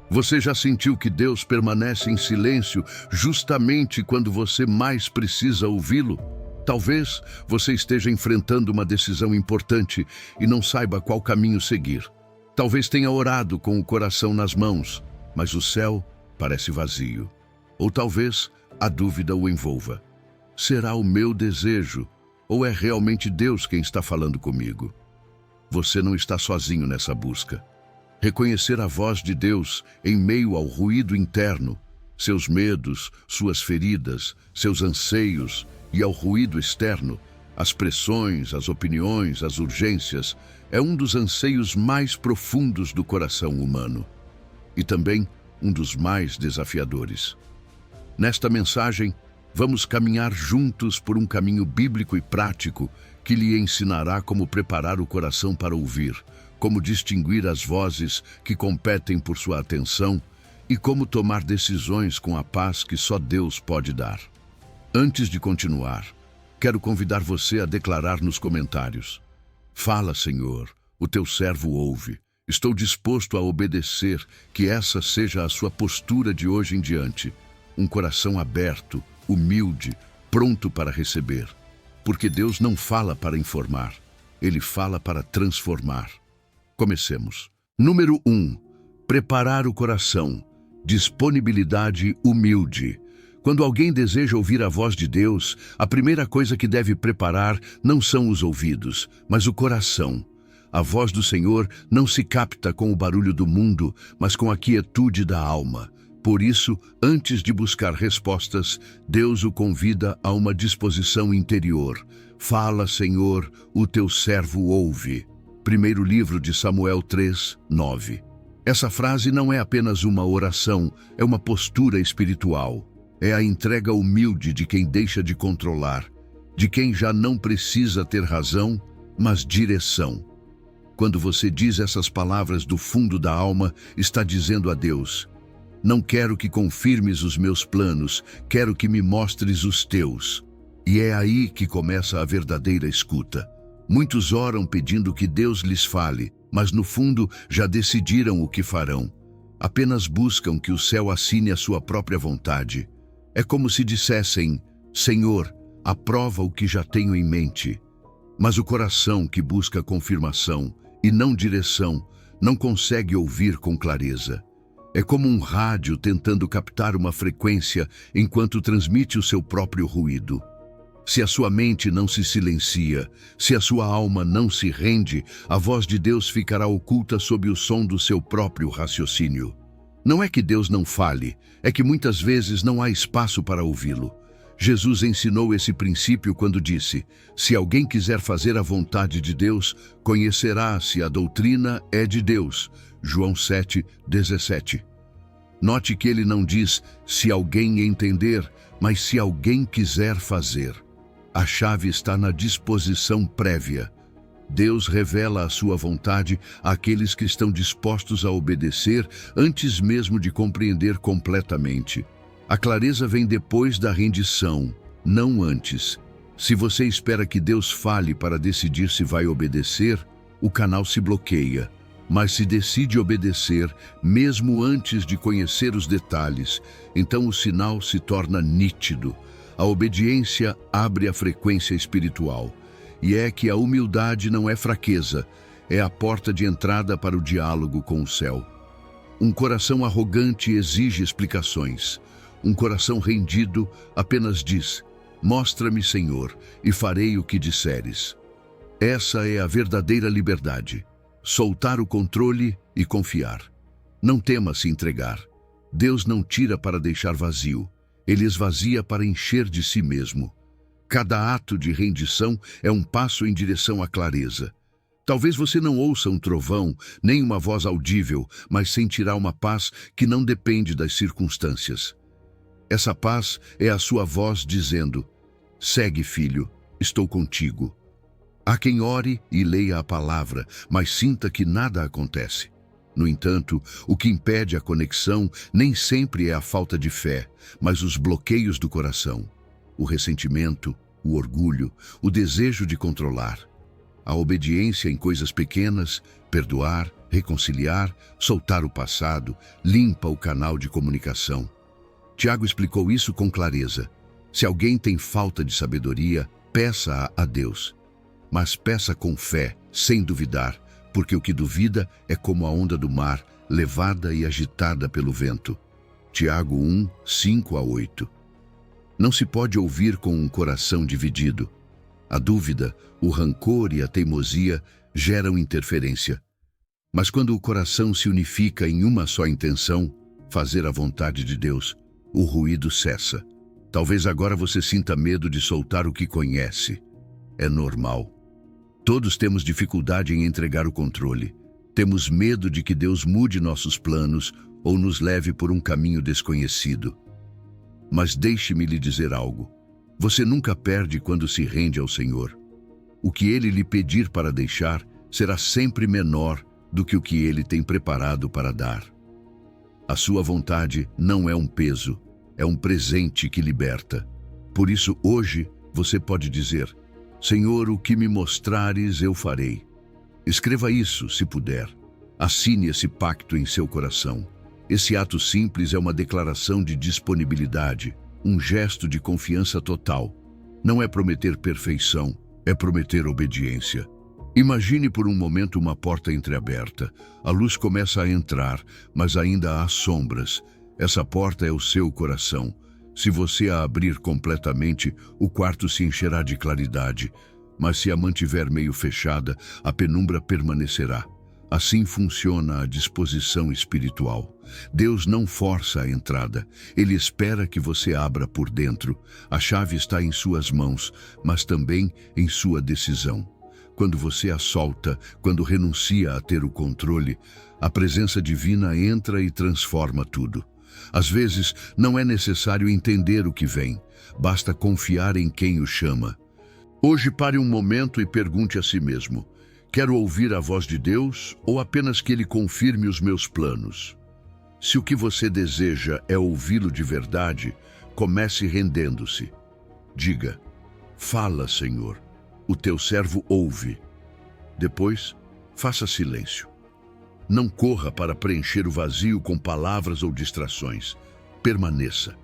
Você já sentiu que Deus permanece em silêncio justamente quando você mais precisa ouvi-lo? Talvez você esteja enfrentando uma decisão importante e não saiba qual caminho seguir. Talvez tenha orado com o coração nas mãos, mas o céu parece vazio. Ou talvez a dúvida o envolva. Será o meu desejo ou é realmente Deus quem está falando comigo? Você não está sozinho nessa busca. Reconhecer a voz de Deus em meio ao ruído interno, seus medos, suas feridas, seus anseios e ao ruído externo, as pressões, as opiniões, as urgências, é um dos anseios mais profundos do coração humano e também um dos mais desafiadores. Nesta mensagem, vamos caminhar juntos por um caminho bíblico e prático que lhe ensinará como preparar o coração para ouvir, como distinguir as vozes que competem por sua atenção e como tomar decisões com a paz que só Deus pode dar. Antes de continuar, quero convidar você a declarar nos comentários: Fala, Senhor, o teu servo ouve. Estou disposto a obedecer, que essa seja a sua postura de hoje em diante. Um coração aberto, humilde, pronto para receber. Porque Deus não fala para informar, Ele fala para transformar. Comecemos. Número 1. Preparar o coração. Disponibilidade humilde. Quando alguém deseja ouvir a voz de Deus, a primeira coisa que deve preparar não são os ouvidos, mas o coração. A voz do Senhor não se capta com o barulho do mundo, mas com a quietude da alma. Por isso, antes de buscar respostas, Deus o convida a uma disposição interior. Fala, Senhor, o teu servo ouve. Primeiro livro de Samuel 3, 9. Essa frase não é apenas uma oração, é uma postura espiritual. É a entrega humilde de quem deixa de controlar, de quem já não precisa ter razão, mas direção. Quando você diz essas palavras do fundo da alma, está dizendo a Deus: não quero que confirmes os meus planos, quero que me mostres os teus. E é aí que começa a verdadeira escuta. Muitos oram pedindo que Deus lhes fale, mas no fundo já decidiram o que farão. Apenas buscam que o céu assine a sua própria vontade. É como se dissessem: Senhor, aprova o que já tenho em mente. Mas o coração que busca confirmação e não direção não consegue ouvir com clareza. É como um rádio tentando captar uma frequência enquanto transmite o seu próprio ruído. Se a sua mente não se silencia, se a sua alma não se rende, a voz de Deus ficará oculta sob o som do seu próprio raciocínio. Não é que Deus não fale, é que muitas vezes não há espaço para ouvi-lo. Jesus ensinou esse princípio quando disse: se alguém quiser fazer a vontade de Deus, conhecerá se a doutrina é de Deus. João 7, 17. Note que ele não diz se alguém entender, mas se alguém quiser fazer. A chave está na disposição prévia. Deus revela a sua vontade àqueles que estão dispostos a obedecer antes mesmo de compreender completamente. A clareza vem depois da rendição, não antes. Se você espera que Deus fale para decidir se vai obedecer, o canal se bloqueia. Mas se decide obedecer, mesmo antes de conhecer os detalhes, então o sinal se torna nítido. A obediência abre a frequência espiritual. E é que a humildade não é fraqueza, é a porta de entrada para o diálogo com o céu. Um coração arrogante exige explicações. Um coração rendido apenas diz: mostra-me, Senhor, e farei o que disseres. Essa é a verdadeira liberdade. Soltar o controle e confiar. Não tema se entregar. Deus não tira para deixar vazio. Ele esvazia para encher de si mesmo. Cada ato de rendição é um passo em direção à clareza. Talvez você não ouça um trovão, nem uma voz audível, mas sentirá uma paz que não depende das circunstâncias. Essa paz é a sua voz dizendo: segue, filho, estou contigo. Há quem ore e leia a palavra, mas sinta que nada acontece. No entanto, o que impede a conexão nem sempre é a falta de fé, mas os bloqueios do coração. O ressentimento, o orgulho, o desejo de controlar. A obediência em coisas pequenas, perdoar, reconciliar, soltar o passado, limpa o canal de comunicação. Tiago explicou isso com clareza. Se alguém tem falta de sabedoria, peça-a a Deus. Mas peça com fé, sem duvidar, porque o que duvida é como a onda do mar, levada e agitada pelo vento. Tiago 1, 5-8. Não se pode ouvir com um coração dividido. A dúvida, o rancor e a teimosia geram interferência. Mas quando o coração se unifica em uma só intenção, fazer a vontade de Deus, o ruído cessa. Talvez agora você sinta medo de soltar o que conhece. É normal. Todos temos dificuldade em entregar o controle. Temos medo de que Deus mude nossos planos ou nos leve por um caminho desconhecido. Mas deixe-me lhe dizer algo. Você nunca perde quando se rende ao Senhor. O que Ele lhe pedir para deixar será sempre menor do que o que Ele tem preparado para dar. A sua vontade não é um peso, é um presente que liberta. Por isso, hoje, você pode dizer: Senhor, o que me mostrares, eu farei. Escreva isso, se puder. Assine esse pacto em seu coração. Esse ato simples é uma declaração de disponibilidade, um gesto de confiança total. Não é prometer perfeição, é prometer obediência. Imagine por um momento uma porta entreaberta. A luz começa a entrar, mas ainda há sombras. Essa porta é o seu coração. Se você a abrir completamente, o quarto se encherá de claridade. Mas se a mantiver meio fechada, a penumbra permanecerá. Assim funciona a disposição espiritual. Deus não força a entrada. Ele espera que você abra por dentro. A chave está em suas mãos, mas também em sua decisão. Quando você a solta, quando renuncia a ter o controle, a presença divina entra e transforma tudo. Às vezes, não é necessário entender o que vem. Basta confiar em quem o chama. Hoje pare um momento e pergunte a si mesmo: quero ouvir a voz de Deus ou apenas que Ele confirme os meus planos? Se o que você deseja é ouvi-lo de verdade, comece rendendo-se. Diga: fala, Senhor, o teu servo ouve. Depois, faça silêncio. Não corra para preencher o vazio com palavras ou distrações. Permaneça.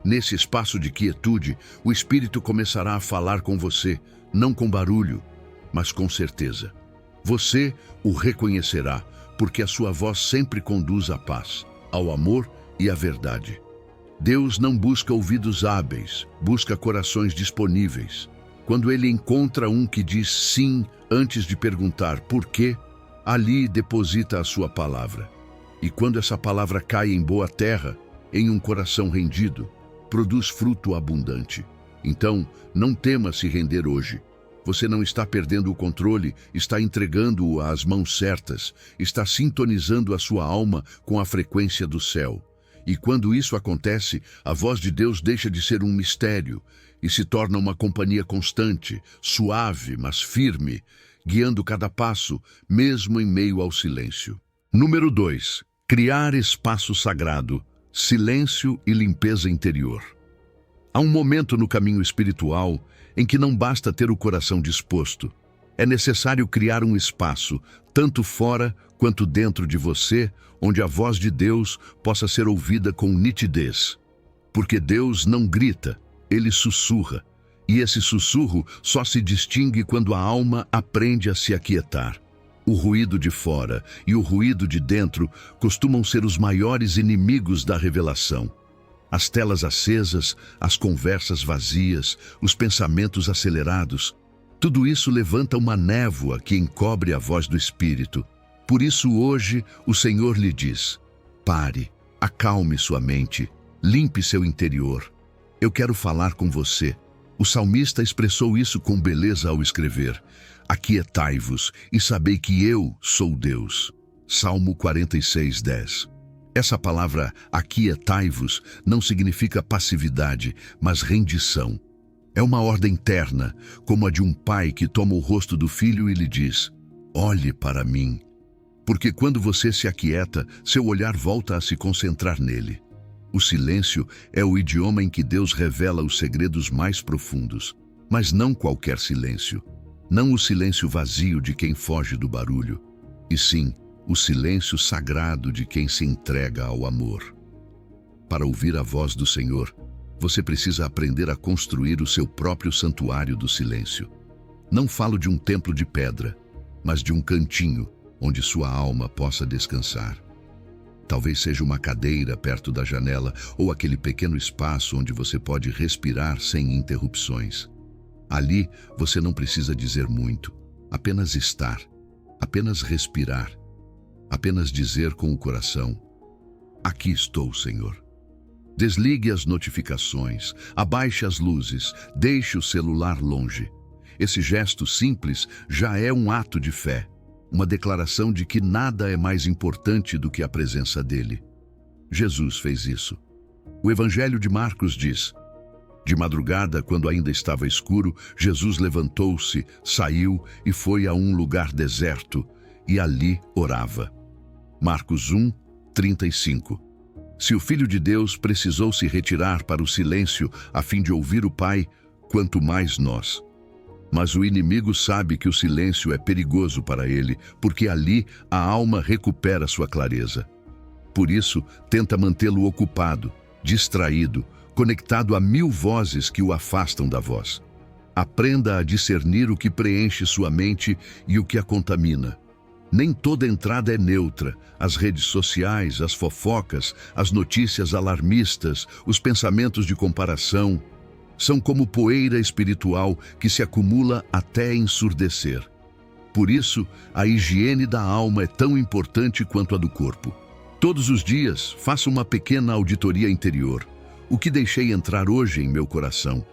Nesse espaço de quietude, o Espírito começará a falar com você, não com barulho, mas com certeza. Você o reconhecerá, porque a sua voz sempre conduz à paz, ao amor e à verdade. Deus não busca ouvidos hábeis, busca corações disponíveis. Quando Ele encontra um que diz sim antes de perguntar por quê, ali deposita a sua palavra. E quando essa palavra cai em boa terra, em um coração rendido, produz fruto abundante. Então, não tema se render hoje. Você não está perdendo o controle, está entregando-o às mãos certas, está sintonizando a sua alma com a frequência do céu. E quando isso acontece, a voz de Deus deixa de ser um mistério e se torna uma companhia constante, suave, mas firme, guiando cada passo, mesmo em meio ao silêncio. Número 2. Criar espaço sagrado, silêncio e limpeza interior. Há um momento no caminho espiritual em que não basta ter o coração disposto. É necessário criar um espaço, tanto fora quanto dentro de você, onde a voz de Deus possa ser ouvida com nitidez. Porque Deus não grita, Ele sussurra. E esse sussurro só se distingue quando a alma aprende a se aquietar. O ruído de fora e o ruído de dentro costumam ser os maiores inimigos da revelação. As telas acesas, as conversas vazias, os pensamentos acelerados, tudo isso levanta uma névoa que encobre a voz do Espírito. Por isso hoje o Senhor lhe diz: pare, acalme sua mente, limpe seu interior. Eu quero falar com você. O salmista expressou isso com beleza ao escrever: aquietai-vos e sabei que eu sou Deus. Salmo 46:10. Essa palavra aquietai-vos não significa passividade, mas rendição. É uma ordem terna, como a de um pai que toma o rosto do filho e lhe diz: olhe para mim. Porque quando você se aquieta, seu olhar volta a se concentrar nele. O silêncio é o idioma em que Deus revela os segredos mais profundos, mas não qualquer silêncio. Não o silêncio vazio de quem foge do barulho, e sim o silêncio sagrado de quem se entrega ao amor. Para ouvir a voz do Senhor, você precisa aprender a construir o seu próprio santuário do silêncio. Não falo de um templo de pedra, mas de um cantinho onde sua alma possa descansar. Talvez seja uma cadeira perto da janela ou aquele pequeno espaço onde você pode respirar sem interrupções. Ali você não precisa dizer muito, apenas estar, apenas respirar, apenas dizer com o coração: aqui estou, Senhor. Desligue as notificações, abaixe as luzes, deixe o celular longe. Esse gesto simples já é um ato de fé, uma declaração de que nada é mais importante do que a presença dele. Jesus fez isso. O Evangelho de Marcos diz: de madrugada, quando ainda estava escuro, Jesus levantou-se, saiu e foi a um lugar deserto, e ali orava. Marcos 1:35. Se o Filho de Deus precisou se retirar para o silêncio a fim de ouvir o Pai, quanto mais nós. Mas o inimigo sabe que o silêncio é perigoso para ele, porque ali a alma recupera sua clareza. Por isso, tenta mantê-lo ocupado, distraído, conectado a 1000 vozes que o afastam da voz. Aprenda a discernir o que preenche sua mente e o que a contamina. Nem toda entrada é neutra. As redes sociais, as fofocas, as notícias alarmistas, os pensamentos de comparação, são como poeira espiritual que se acumula até ensurdecer. Por isso, a higiene da alma é tão importante quanto a do corpo. Todos os dias, faça uma pequena auditoria interior. O que deixei entrar hoje em meu coração?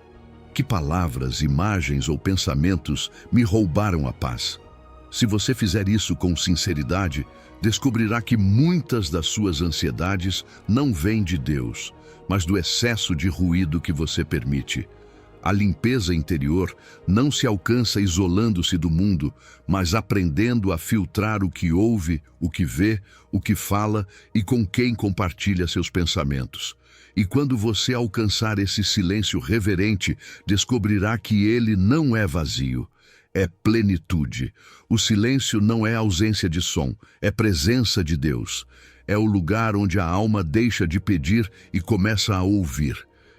Que palavras, imagens ou pensamentos me roubaram a paz? Se você fizer isso com sinceridade, descobrirá que muitas das suas ansiedades não vêm de Deus, mas do excesso de ruído que você permite. A limpeza interior não se alcança isolando-se do mundo, mas aprendendo a filtrar o que ouve, o que vê, o que fala e com quem compartilha seus pensamentos. E quando você alcançar esse silêncio reverente, descobrirá que ele não é vazio. É plenitude. O silêncio não é ausência de som, é presença de Deus. É o lugar onde a alma deixa de pedir e começa a ouvir.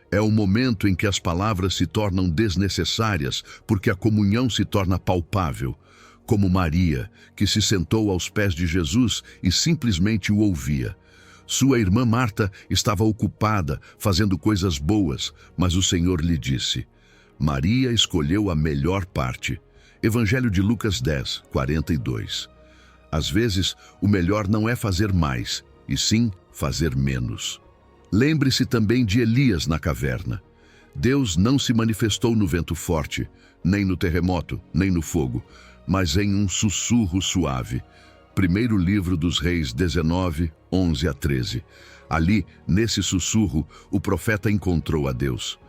É o momento em que as palavras se tornam desnecessárias, porque a comunhão se torna palpável. Como Maria, que se sentou aos pés de Jesus e simplesmente o ouvia. Sua irmã Marta estava ocupada, fazendo coisas boas, mas o Senhor lhe disse: Maria escolheu a melhor parte. Evangelho de Lucas 10:42. Às vezes, o melhor não é fazer mais, e sim fazer menos. Lembre-se também de Elias na caverna. Deus não se manifestou no vento forte, nem no terremoto, nem no fogo, mas em um sussurro suave. Primeiro livro dos Reis 19:11-13. Ali, nesse sussurro, o profeta encontrou a Deus.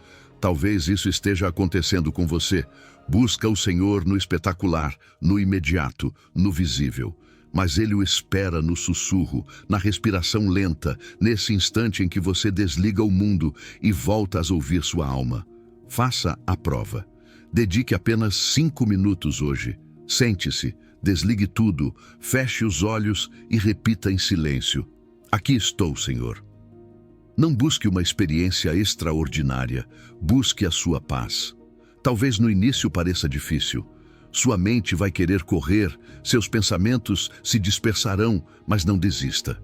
Talvez isso esteja acontecendo com você. Busca o Senhor no espetacular, no imediato, no visível. Mas Ele o espera no sussurro, na respiração lenta, nesse instante em que você desliga o mundo e volta a ouvir sua alma. Faça a prova. Dedique apenas 5 minutos hoje. Sente-se, desligue tudo, feche os olhos e repita em silêncio: aqui estou, Senhor. Não busque uma experiência extraordinária, busque a sua paz. Talvez no início pareça difícil. Sua mente vai querer correr, seus pensamentos se dispersarão, mas não desista.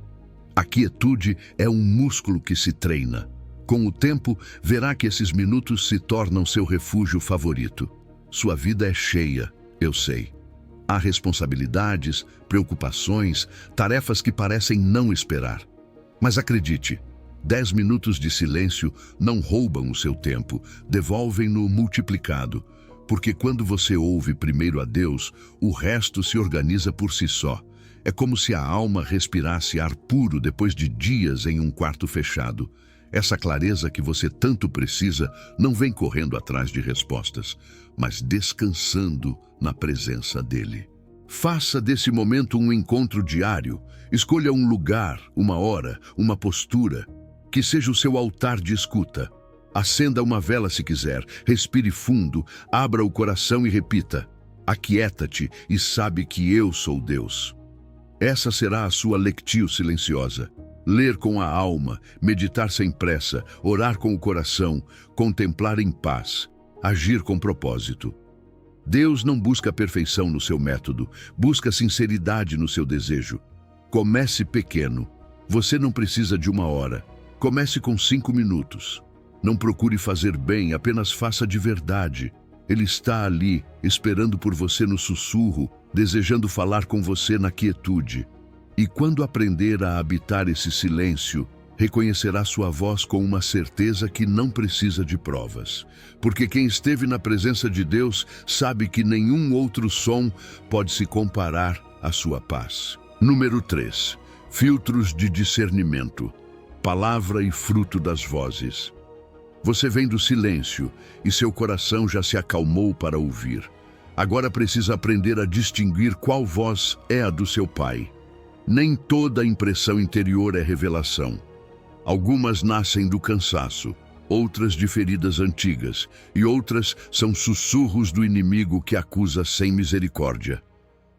A quietude é um músculo que se treina. Com o tempo, verá que esses minutos se tornam seu refúgio favorito. Sua vida é cheia, eu sei. Há responsabilidades, preocupações, tarefas que parecem não esperar. Mas acredite, 10 minutos de silêncio não roubam o seu tempo, devolvem-no multiplicado. Porque quando você ouve primeiro a Deus, o resto se organiza por si só. É como se a alma respirasse ar puro depois de dias em um quarto fechado. Essa clareza que você tanto precisa não vem correndo atrás de respostas, mas descansando na presença dele. Faça desse momento um encontro diário. Escolha um lugar, uma hora, uma postura, que seja o seu altar de escuta. Acenda uma vela se quiser, respire fundo, abra o coração e repita: aquieta-te e sabe que eu sou Deus. Essa será a sua lectio silenciosa. Ler com a alma, meditar sem pressa, orar com o coração, contemplar em paz, agir com propósito. Deus não busca perfeição no seu método, busca sinceridade no seu desejo. Comece pequeno. Você não precisa de 1 hora. Comece com 5 minutos. Não procure fazer bem, apenas faça de verdade. Ele está ali, esperando por você no sussurro, desejando falar com você na quietude. E quando aprender a habitar esse silêncio, reconhecerá sua voz com uma certeza que não precisa de provas. Porque quem esteve na presença de Deus sabe que nenhum outro som pode se comparar à sua paz. Número 3. Filtros de discernimento. Palavra e fruto das vozes. Você vem do silêncio e seu coração já se acalmou para ouvir. Agora precisa aprender a distinguir qual voz é a do seu Pai. Nem toda impressão interior é revelação. Algumas nascem do cansaço, outras de feridas antigas, e outras são sussurros do inimigo que acusa sem misericórdia.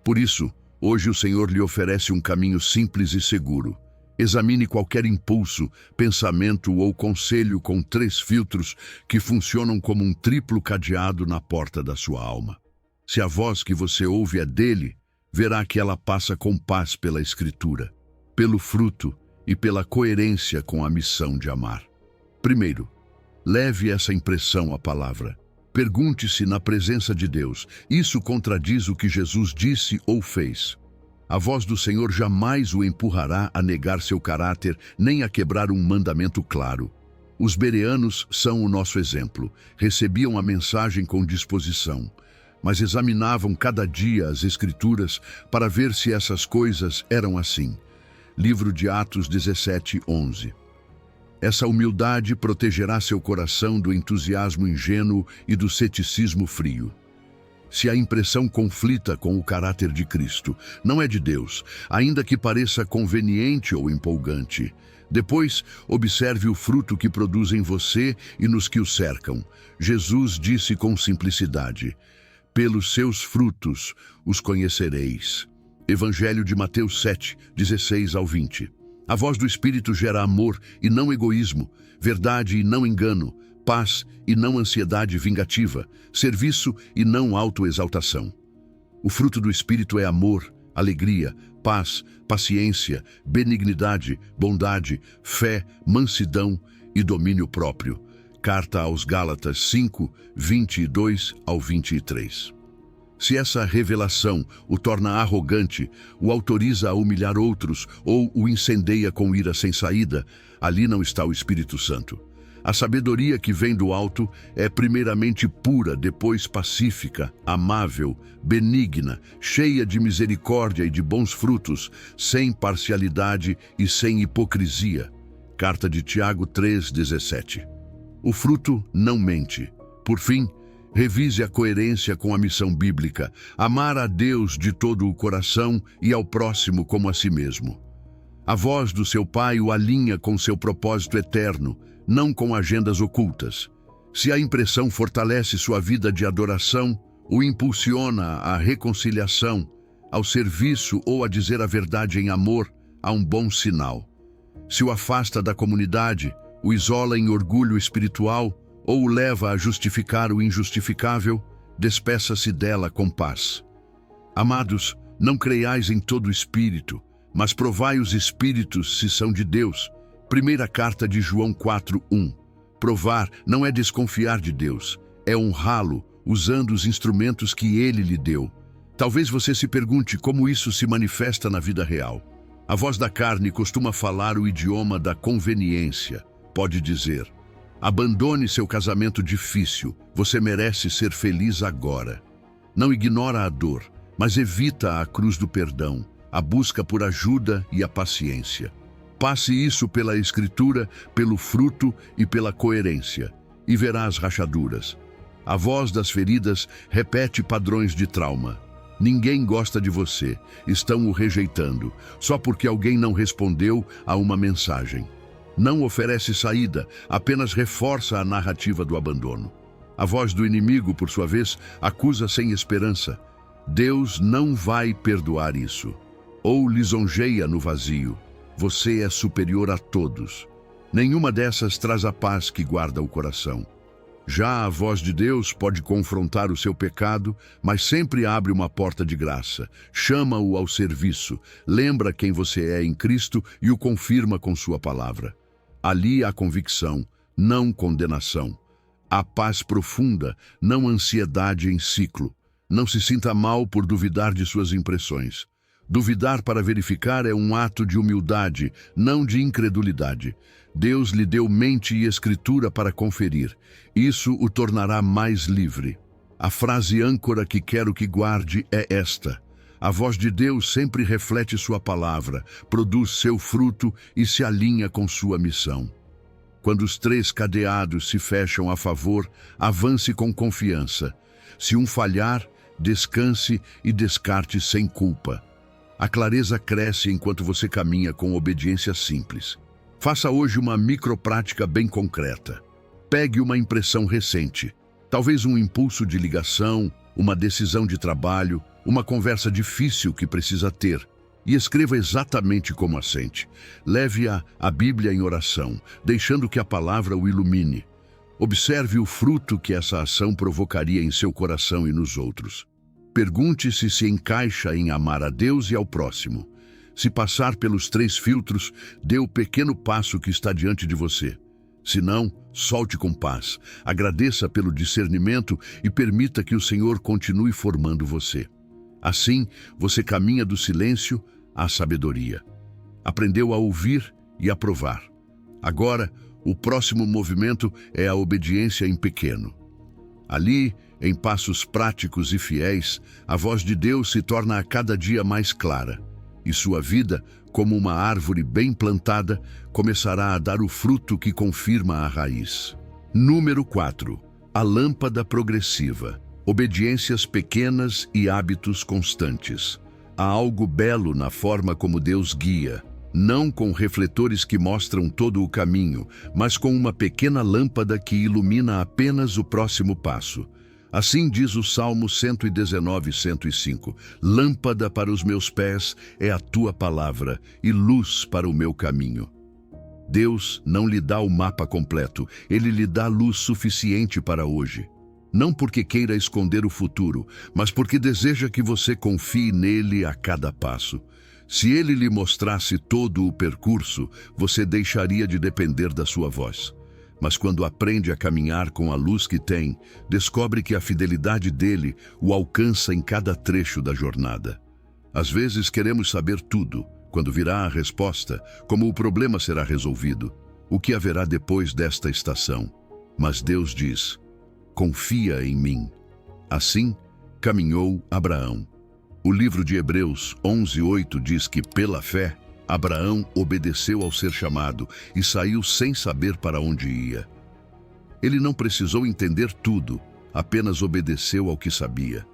Por isso, hoje o Senhor lhe oferece um caminho simples e seguro. Examine qualquer impulso, pensamento ou conselho com 3 filtros que funcionam como um triplo cadeado na porta da sua alma. Se a voz que você ouve é dele, verá que ela passa com paz pela Escritura, pelo fruto e pela coerência com a missão de amar. Primeiro, leve essa impressão à palavra. Pergunte-se na presença de Deus, isso contradiz o que Jesus disse ou fez? A voz do Senhor jamais o empurrará a negar seu caráter, nem a quebrar um mandamento claro. Os bereanos são o nosso exemplo. Recebiam a mensagem com disposição, mas examinavam cada dia as Escrituras para ver se essas coisas eram assim. Livro de Atos 17:11. Essa humildade protegerá seu coração do entusiasmo ingênuo e do ceticismo frio. Se a impressão conflita com o caráter de Cristo, não é de Deus, ainda que pareça conveniente ou empolgante. Depois, observe o fruto que produz em você e nos que o cercam. Jesus disse com simplicidade: pelos seus frutos os conhecereis. Evangelho de Mateus 7, 16 ao 20. A voz do Espírito gera amor e não egoísmo, verdade e não engano, paz e não ansiedade vingativa, serviço e não autoexaltação. O fruto do Espírito é amor, alegria, paz, paciência, benignidade, bondade, fé, mansidão e domínio próprio. Carta aos Gálatas 5, 22 ao 23. Se essa revelação o torna arrogante, o autoriza a humilhar outros ou o incendeia com ira sem saída, ali não está o Espírito Santo. A sabedoria que vem do alto é primeiramente pura, depois pacífica, amável, benigna, cheia de misericórdia e de bons frutos, sem parcialidade e sem hipocrisia. Carta de Tiago 3,17. O fruto não mente. Por fim, revise a coerência com a missão bíblica, amar a Deus de todo o coração e ao próximo como a si mesmo. A voz do seu Pai o alinha com seu propósito eterno, não com agendas ocultas. Se a impressão fortalece sua vida de adoração, o impulsiona à reconciliação, ao serviço ou a dizer a verdade em amor, há um bom sinal. Se o afasta da comunidade, o isola em orgulho espiritual ou o leva a justificar o injustificável, despeça-se dela com paz. Amados, não creiais em todo espírito, mas provai os espíritos se são de Deus. Primeira carta de João 4:1. Provar não é desconfiar de Deus, é honrá-lo usando os instrumentos que ele lhe deu. Talvez você se pergunte como isso se manifesta na vida real. A voz da carne costuma falar o idioma da conveniência. Pode dizer: abandone seu casamento difícil, você merece ser feliz agora. Não ignora a dor, mas evita a cruz do perdão, a busca por ajuda e a paciência. Passe isso pela Escritura, pelo fruto e pela coerência, e verá as rachaduras. A voz das feridas repete padrões de trauma. Ninguém gosta de você, estão o rejeitando, só porque alguém não respondeu a uma mensagem. Não oferece saída, apenas reforça a narrativa do abandono. A voz do inimigo, por sua vez, acusa sem esperança. Deus não vai perdoar isso. ou lisonjeia no vazio. Você é superior a todos. Nenhuma dessas traz a paz que guarda o coração. Já a voz de Deus pode confrontar o seu pecado, mas sempre abre uma porta de graça, chama-o ao serviço, lembra quem você é em Cristo e o confirma com sua palavra. Ali há convicção, não condenação. Há paz profunda, não ansiedade em ciclo. Não se sinta mal por duvidar de suas impressões. Duvidar para verificar é um ato de humildade, não de incredulidade. Deus lhe deu mente e escritura para conferir. Isso o tornará mais livre. A frase âncora que quero que guarde é esta: a voz de Deus sempre reflete sua palavra, produz seu fruto e se alinha com sua missão. Quando os 3 cadeados se fecham a favor, avance com confiança. Se um falhar, descanse e descarte sem culpa. A clareza cresce enquanto você caminha com obediência simples. Faça hoje uma microprática bem concreta. Pegue uma impressão recente, talvez um impulso de ligação, uma decisão de trabalho, uma conversa difícil que precisa ter, e escreva exatamente como a sente. Leve-a à Bíblia em oração, deixando que a palavra o ilumine. Observe o fruto que essa ação provocaria em seu coração e nos outros. Pergunte-se se encaixa em amar a Deus e ao próximo. Se passar pelos 3 filtros, dê o pequeno passo que está diante de você. Se não, solte com paz, agradeça pelo discernimento e permita que o Senhor continue formando você. Assim, você caminha do silêncio à sabedoria. Aprendeu a ouvir e a provar. Agora, o próximo movimento é a obediência em pequeno. Ali, em passos práticos e fiéis, a voz de Deus se torna a cada dia mais clara, e sua vida, como uma árvore bem plantada, começará a dar o fruto que confirma a raiz. Número 4. A lâmpada progressiva. Obediências pequenas e hábitos constantes. Há algo belo na forma como Deus guia, não com refletores que mostram todo o caminho, mas com uma pequena lâmpada que ilumina apenas o próximo passo. Assim diz o Salmo 119:105, lâmpada para os meus pés é a tua palavra e luz para o meu caminho. Deus não lhe dá o mapa completo, ele lhe dá luz suficiente para hoje. Não porque queira esconder o futuro, mas porque deseja que você confie nele a cada passo. Se ele lhe mostrasse todo o percurso, você deixaria de depender da sua voz. Mas quando aprende a caminhar com a luz que tem, descobre que a fidelidade dele o alcança em cada trecho da jornada. Às vezes queremos saber tudo, quando virá a resposta, como o problema será resolvido, o que haverá depois desta estação. Mas Deus diz: confia em mim. Assim, caminhou Abraão. O livro de Hebreus 11:8 diz que, pela fé, Abraão obedeceu ao ser chamado e saiu sem saber para onde ia. Ele não precisou entender tudo, apenas obedeceu ao que sabia.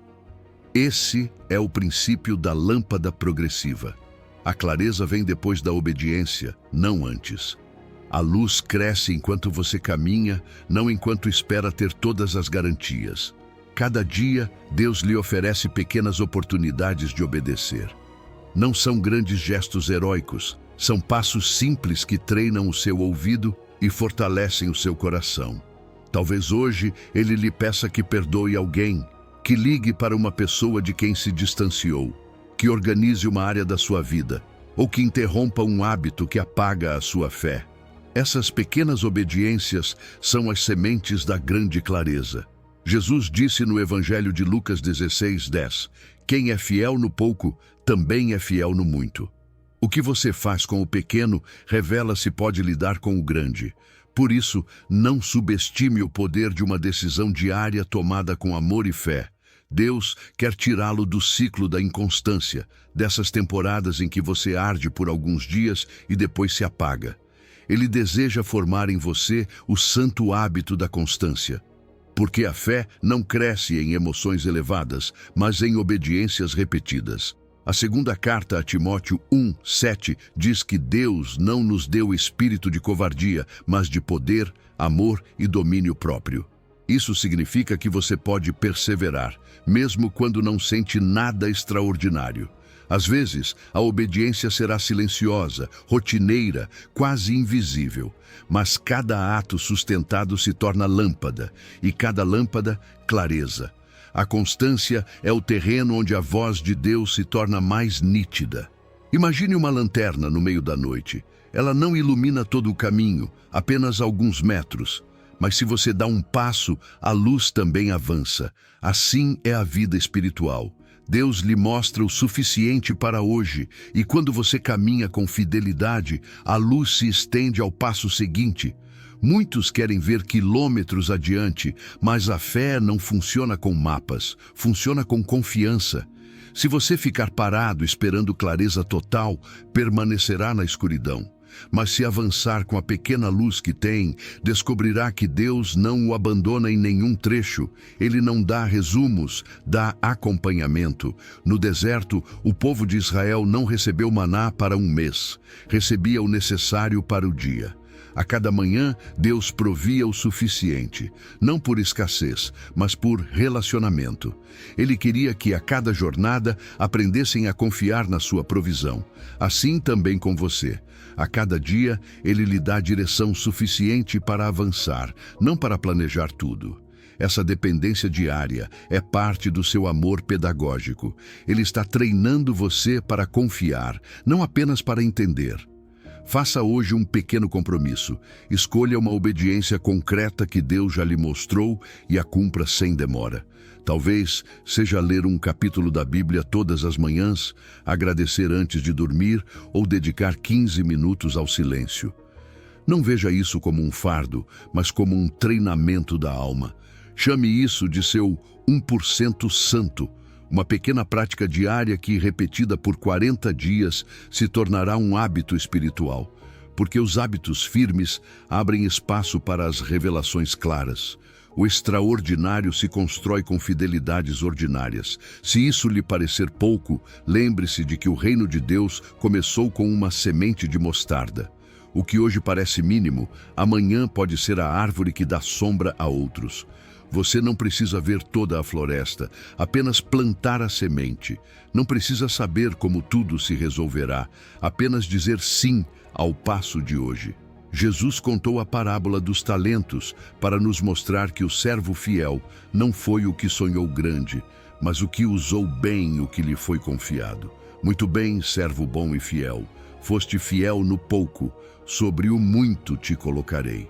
Esse é o princípio da lâmpada progressiva. A clareza vem depois da obediência, não antes. A luz cresce enquanto você caminha, não enquanto espera ter todas as garantias. Cada dia, Deus lhe oferece pequenas oportunidades de obedecer. Não são grandes gestos heróicos, são passos simples que treinam o seu ouvido e fortalecem o seu coração. Talvez hoje ele lhe peça que perdoe alguém, que ligue para uma pessoa de quem se distanciou, que organize uma área da sua vida, ou que interrompa um hábito que apaga a sua fé. Essas pequenas obediências são as sementes da grande clareza. Jesus disse no Evangelho de Lucas 16:10, quem é fiel no pouco, também é fiel no muito. O que você faz com o pequeno revela se pode lidar com o grande. Por isso, não subestime o poder de uma decisão diária tomada com amor e fé. Deus quer tirá-lo do ciclo da inconstância, dessas temporadas em que você arde por alguns dias e depois se apaga. Ele deseja formar em você o santo hábito da constância. Porque a fé não cresce em emoções elevadas, mas em obediências repetidas. A segunda carta a Timóteo 1:7 diz que Deus não nos deu espírito de covardia, mas de poder, amor e domínio próprio. Isso significa que você pode perseverar, mesmo quando não sente nada extraordinário. Às vezes, a obediência será silenciosa, rotineira, quase invisível, mas cada ato sustentado se torna lâmpada, e cada lâmpada, clareza. A constância é o terreno onde a voz de Deus se torna mais nítida. Imagine uma lanterna no meio da noite. Ela não ilumina todo o caminho, apenas alguns metros. Mas se você dá um passo, a luz também avança. Assim é a vida espiritual. Deus lhe mostra o suficiente para hoje, e quando você caminha com fidelidade, a luz se estende ao passo seguinte. Muitos querem ver quilômetros adiante, mas a fé não funciona com mapas, funciona com confiança. Se você ficar parado esperando clareza total, permanecerá na escuridão. Mas se avançar com a pequena luz que tem, descobrirá que Deus não o abandona em nenhum trecho. Ele não dá resumos, dá acompanhamento. No deserto, o povo de Israel não recebeu maná para um mês. Recebia o necessário para o dia. A cada manhã, Deus provia o suficiente, não por escassez, mas por relacionamento. Ele queria que a cada jornada aprendessem a confiar na sua provisão. Assim também com você. A cada dia, Ele lhe dá direção suficiente para avançar, não para planejar tudo. Essa dependência diária é parte do seu amor pedagógico. Ele está treinando você para confiar, não apenas para entender. Faça hoje um pequeno compromisso. Escolha uma obediência concreta que Deus já lhe mostrou e a cumpra sem demora. Talvez seja ler um capítulo da Bíblia todas as manhãs, agradecer antes de dormir ou dedicar 15 minutos ao silêncio. Não veja isso como um fardo, mas como um treinamento da alma. Chame isso de seu 1% santo. Uma pequena prática diária que, repetida por 40 dias, se tornará um hábito espiritual, porque os hábitos firmes abrem espaço para as revelações claras. O extraordinário se constrói com fidelidades ordinárias. Se isso lhe parecer pouco, lembre-se de que o reino de Deus começou com uma semente de mostarda. O que hoje parece mínimo, amanhã pode ser a árvore que dá sombra a outros. Você não precisa ver toda a floresta, apenas plantar a semente. Não precisa saber como tudo se resolverá, apenas dizer sim ao passo de hoje. Jesus contou a parábola dos talentos para nos mostrar que o servo fiel não foi o que sonhou grande, mas o que usou bem o que lhe foi confiado. Muito bem, servo bom e fiel. Foste fiel no pouco, sobre o muito te colocarei.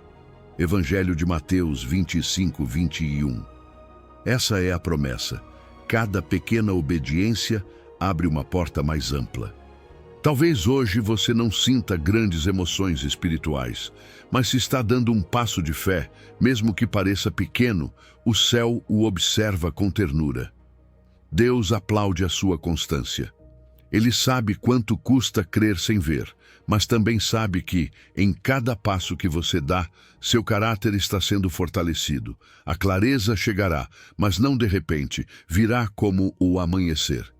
Evangelho de Mateus 25, 21. Essa é a promessa. Cada pequena obediência abre uma porta mais ampla. Talvez hoje você não sinta grandes emoções espirituais, mas se está dando um passo de fé, mesmo que pareça pequeno, o céu o observa com ternura. Deus aplaude a sua constância. Ele sabe quanto custa crer sem ver, mas também sabe que, em cada passo que você dá, seu caráter está sendo fortalecido. A clareza chegará, mas não de repente, virá como o amanhecer.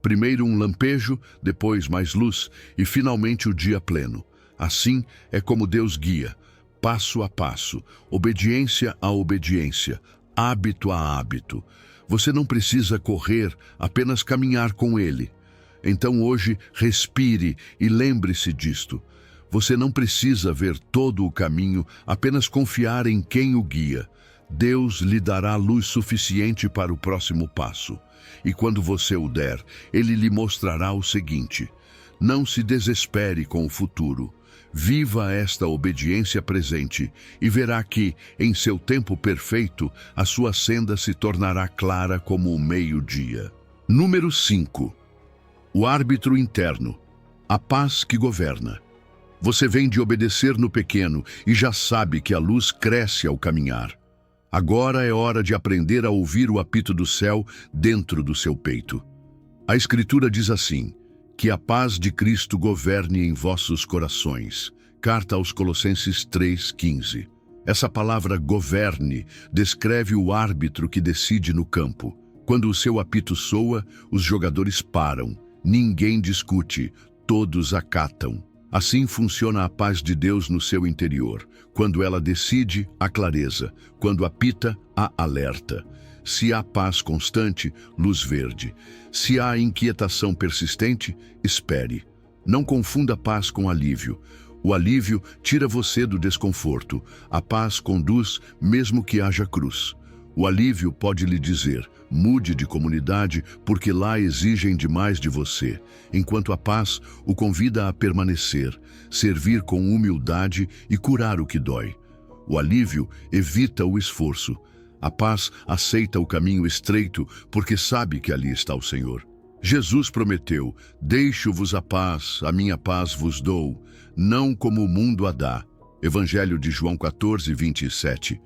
Primeiro um lampejo, depois mais luz e finalmente o dia pleno. Assim é como Deus guia, passo a passo, obediência a obediência, hábito a hábito. Você não precisa correr, apenas caminhar com Ele. Então hoje, respire e lembre-se disto. Você não precisa ver todo o caminho, apenas confiar em quem o guia. Deus lhe dará luz suficiente para o próximo passo. E quando você o der, Ele lhe mostrará o seguinte: não se desespere com o futuro. Viva esta obediência presente e verá que, em seu tempo perfeito, a sua senda se tornará clara como o meio-dia. Número 5. O árbitro interno, a paz que governa. Você vem de obedecer no pequeno e já sabe que a luz cresce ao caminhar. Agora é hora de aprender a ouvir o apito do céu dentro do seu peito. A Escritura diz assim: que a paz de Cristo governe em vossos corações. Carta aos Colossenses 3,15. Essa palavra governe descreve o árbitro que decide no campo. Quando o seu apito soa, os jogadores param. Ninguém discute, todos acatam. Assim funciona a paz de Deus no seu interior. Quando ela decide, há clareza. Quando apita, há alerta. Se há paz constante, luz verde. Se há inquietação persistente, espere. Não confunda paz com alívio. O alívio tira você do desconforto. A paz conduz, mesmo que haja cruz. O alívio pode lhe dizer: mude de comunidade, porque lá exigem demais de você, enquanto a paz o convida a permanecer, servir com humildade e curar o que dói. O alívio evita o esforço. A paz aceita o caminho estreito, porque sabe que ali está o Senhor. Jesus prometeu: deixo-vos a minha paz vos dou, não como o mundo a dá. Evangelho de João 14, 27.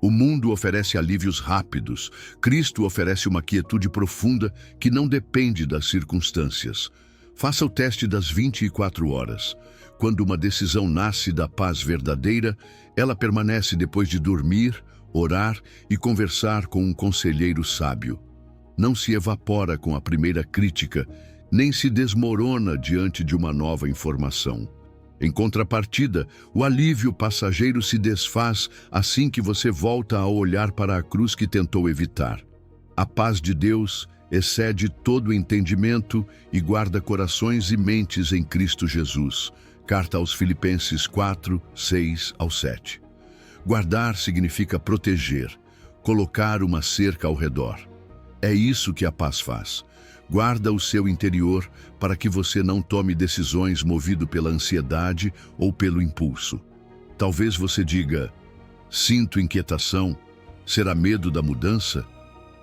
O mundo oferece alívios rápidos. Cristo oferece uma quietude profunda que não depende das circunstâncias. Faça o teste das 24 horas. Quando uma decisão nasce da paz verdadeira, ela permanece depois de dormir, orar e conversar com um conselheiro sábio. Não se evapora com a primeira crítica, nem se desmorona diante de uma nova informação. Em contrapartida, o alívio passageiro se desfaz assim que você volta a olhar para a cruz que tentou evitar. A paz de Deus excede todo entendimento e guarda corações e mentes em Cristo Jesus. Carta aos Filipenses 4, 6 ao 7. Guardar significa proteger, colocar uma cerca ao redor. É isso que a paz faz. Guarda o seu interior para que você não tome decisões movido pela ansiedade ou pelo impulso. Talvez você diga: sinto inquietação. Será medo da mudança?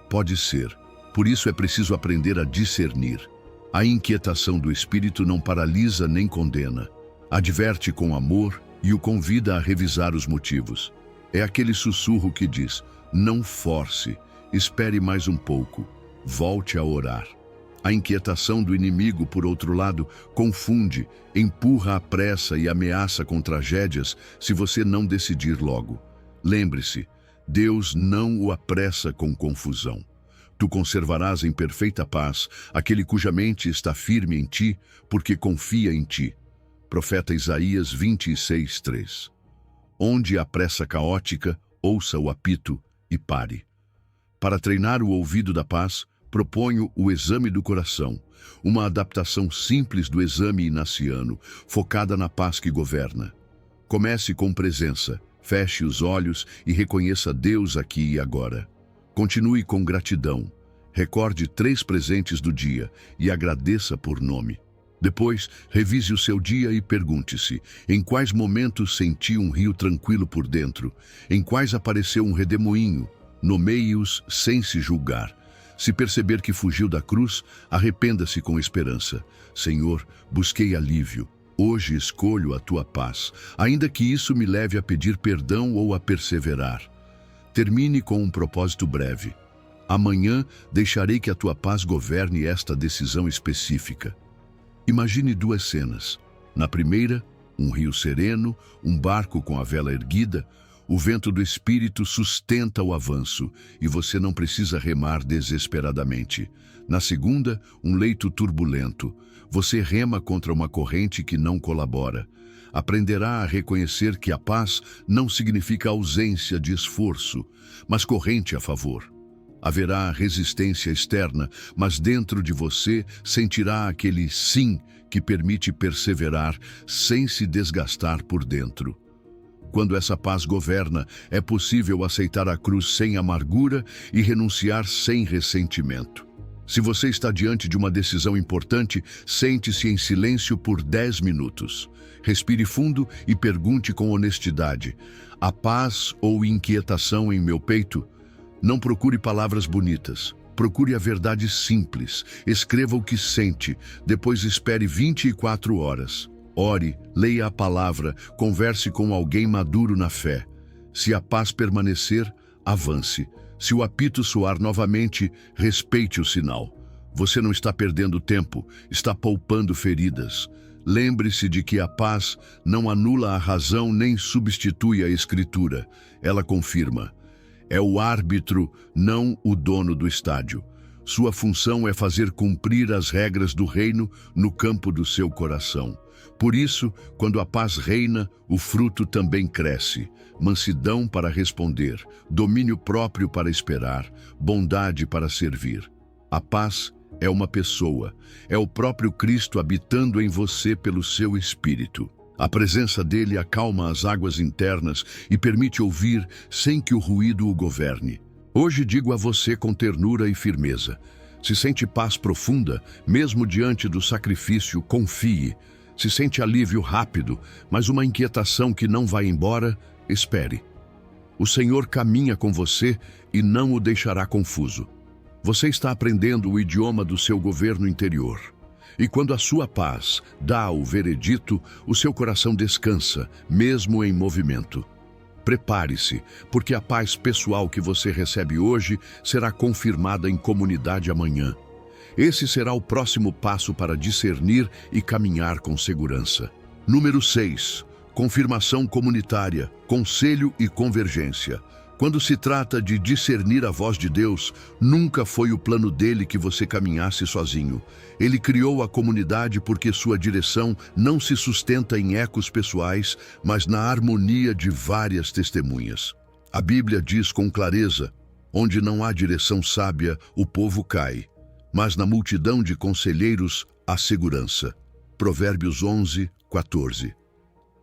Pode ser. Por isso é preciso aprender a discernir. A inquietação do espírito não paralisa nem condena. Adverte com amor e o convida a revisar os motivos. É aquele sussurro que diz: não force, espere mais um pouco, volte a orar. A inquietação do inimigo, por outro lado, confunde, empurra à pressa e ameaça com tragédias se você não decidir logo. Lembre-se, Deus não o apressa com confusão. Tu conservarás em perfeita paz aquele cuja mente está firme em ti, porque confia em ti. Profeta Isaías 26, 3. Onde há pressa caótica, ouça o apito e pare. Para treinar o ouvido da paz, proponho o exame do coração, uma adaptação simples do exame inaciano, focada na paz que governa. Comece com presença, feche os olhos e reconheça Deus aqui e agora. Continue com gratidão. Recorde 3 presentes do dia e agradeça por nome. Depois, revise o seu dia e pergunte-se: em quais momentos senti um rio tranquilo por dentro? Em quais apareceu um redemoinho? Nomeie-os sem se julgar. Se perceber que fugiu da cruz, arrependa-se com esperança. Senhor, busquei alívio. Hoje escolho a tua paz, ainda que isso me leve a pedir perdão ou a perseverar. Termine com um propósito breve. Amanhã deixarei que a tua paz governe esta decisão específica. Imagine 2 cenas. Na primeira, um rio sereno, um barco com a vela erguida. O vento do Espírito sustenta o avanço e você não precisa remar desesperadamente. Na segunda, um leito turbulento. Você rema contra uma corrente que não colabora. Aprenderá a reconhecer que a paz não significa ausência de esforço, mas corrente a favor. Haverá resistência externa, mas dentro de você sentirá aquele sim que permite perseverar sem se desgastar por dentro. Quando essa paz governa, é possível aceitar a cruz sem amargura e renunciar sem ressentimento. Se você está diante de uma decisão importante, sente-se em silêncio por 10 minutos. Respire fundo e pergunte com honestidade: há paz ou inquietação em meu peito? Não procure palavras bonitas. Procure a verdade simples. Escreva o que sente. Depois espere 24 horas. Ore, leia a palavra, converse com alguém maduro na fé. Se a paz permanecer, avance. Se o apito soar novamente, respeite o sinal. Você não está perdendo tempo, está poupando feridas. Lembre-se de que a paz não anula a razão nem substitui a Escritura. Ela confirma. É o árbitro, não o dono do estádio. Sua função é fazer cumprir as regras do reino no campo do seu coração. Por isso, quando a paz reina, o fruto também cresce. Mansidão para responder, domínio próprio para esperar, bondade para servir. A paz é uma pessoa, é o próprio Cristo habitando em você pelo seu Espírito. A presença dele acalma as águas internas e permite ouvir sem que o ruído o governe. Hoje digo a você com ternura e firmeza: se sente paz profunda, mesmo diante do sacrifício, confie. Se sente alívio rápido, mas uma inquietação que não vai embora, espere. O Senhor caminha com você e não o deixará confuso. Você está aprendendo o idioma do seu governo interior. E quando a sua paz dá o veredito, o seu coração descansa, mesmo em movimento. Prepare-se, porque a paz pessoal que você recebe hoje será confirmada em comunidade amanhã. Esse será o próximo passo para discernir e caminhar com segurança. Número 6. Confirmação comunitária, conselho e convergência. Quando se trata de discernir a voz de Deus, nunca foi o plano dele que você caminhasse sozinho. Ele criou a comunidade porque sua direção não se sustenta em ecos pessoais, mas na harmonia de várias testemunhas. A Bíblia diz com clareza: onde não há direção sábia, o povo cai, mas na multidão de conselheiros há segurança. Provérbios 11, 14.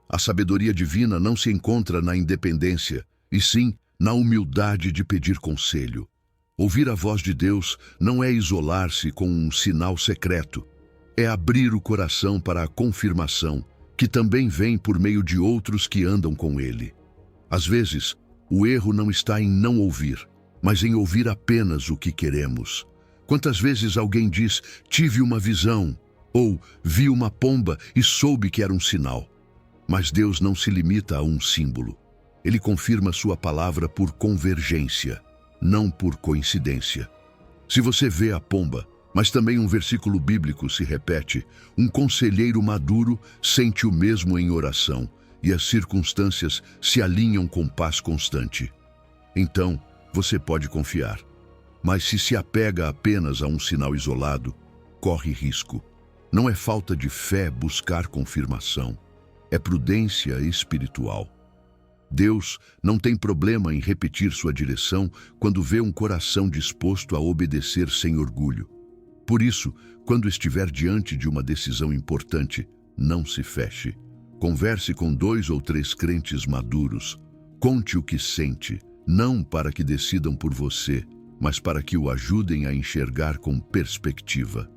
A sabedoria divina não se encontra na independência, e sim na humildade de pedir conselho. Ouvir a voz de Deus não é isolar-se com um sinal secreto, é abrir o coração para a confirmação, que também vem por meio de outros que andam com ele. Às vezes, o erro não está em não ouvir, mas em ouvir apenas o que queremos. Quantas vezes alguém diz: tive uma visão, ou vi uma pomba e soube que era um sinal. Mas Deus não se limita a um símbolo. Ele confirma sua palavra por convergência, não por coincidência. Se você vê a pomba, mas também um versículo bíblico se repete: um conselheiro maduro sente o mesmo em oração, e as circunstâncias se alinham com paz constante. Então, você pode confiar. Mas se apega apenas a um sinal isolado, corre risco. Não é falta de fé buscar confirmação, é prudência espiritual. Deus não tem problema em repetir sua direção quando vê um coração disposto a obedecer sem orgulho. Por isso, quando estiver diante de uma decisão importante, não se feche. Converse com 2 ou 3 crentes maduros. Conte o que sente, não para que decidam por você, mas para que o ajudem a enxergar com perspectiva.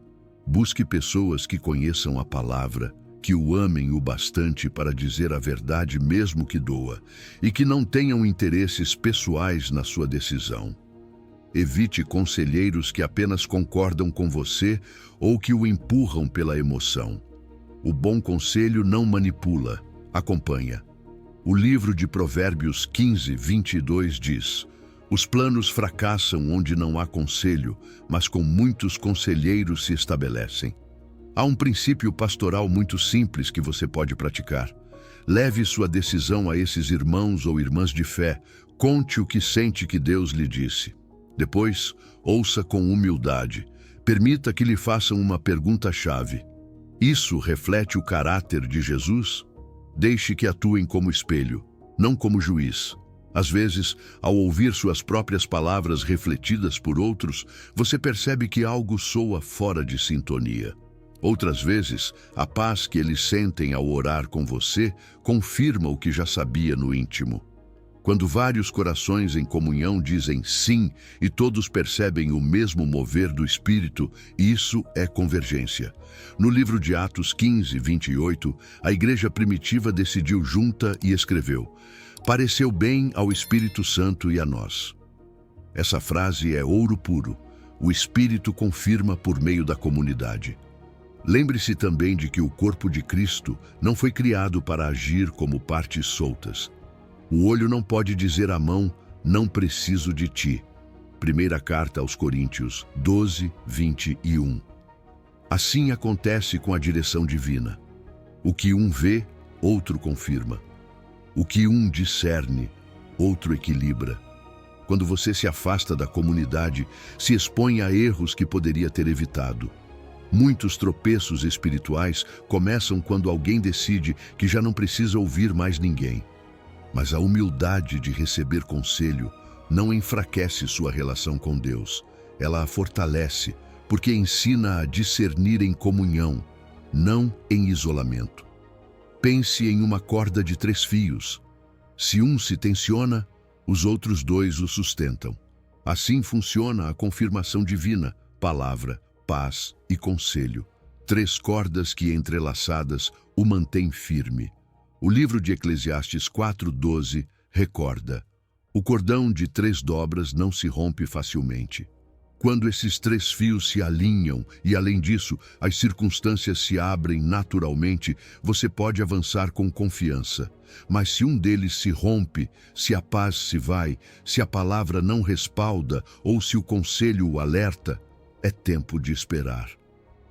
Busque pessoas que conheçam a palavra, que o amem o bastante para dizer a verdade mesmo que doa, e que não tenham interesses pessoais na sua decisão. Evite conselheiros que apenas concordam com você ou que o empurram pela emoção. O bom conselho não manipula, acompanha. O livro de Provérbios 15, 22 diz: os planos fracassam onde não há conselho, mas com muitos conselheiros se estabelecem. Há um princípio pastoral muito simples que você pode praticar. Leve sua decisão a esses irmãos ou irmãs de fé. Conte o que sente que Deus lhe disse. Depois, ouça com humildade. Permita que lhe façam uma pergunta-chave. Isso reflete o caráter de Jesus? Deixe que atuem como espelho, não como juiz. Às vezes, ao ouvir suas próprias palavras refletidas por outros, você percebe que algo soa fora de sintonia. Outras vezes, a paz que eles sentem ao orar com você confirma o que já sabia no íntimo. Quando vários corações em comunhão dizem sim e todos percebem o mesmo mover do Espírito, isso é convergência. No livro de Atos 15, 28, a igreja primitiva decidiu junta e escreveu: pareceu bem ao Espírito Santo e a nós. Essa frase é ouro puro. O Espírito confirma por meio da comunidade. Lembre-se também de que o corpo de Cristo não foi criado para agir como partes soltas. O olho não pode dizer à mão: não preciso de ti. Primeira carta aos Coríntios 12, 21. Assim acontece com a direção divina. O que um vê, outro confirma. O que um discerne, outro equilibra. Quando você se afasta da comunidade, se expõe a erros que poderia ter evitado. Muitos tropeços espirituais começam quando alguém decide que já não precisa ouvir mais ninguém. Mas a humildade de receber conselho não enfraquece sua relação com Deus. Ela a fortalece, porque ensina a discernir em comunhão, não em isolamento. Pense em uma corda de 3 fios. Se um se tensiona, os outros 2 o sustentam. Assim funciona a confirmação divina, palavra, paz e conselho. 3 cordas que, entrelaçadas, o mantêm firme. O livro de Eclesiastes 4:12 recorda: o cordão de 3 dobras não se rompe facilmente. Quando esses 3 fios se alinham e, além disso, as circunstâncias se abrem naturalmente, você pode avançar com confiança. Mas se um deles se rompe, se a paz se vai, se a palavra não respalda ou se o conselho o alerta, é tempo de esperar.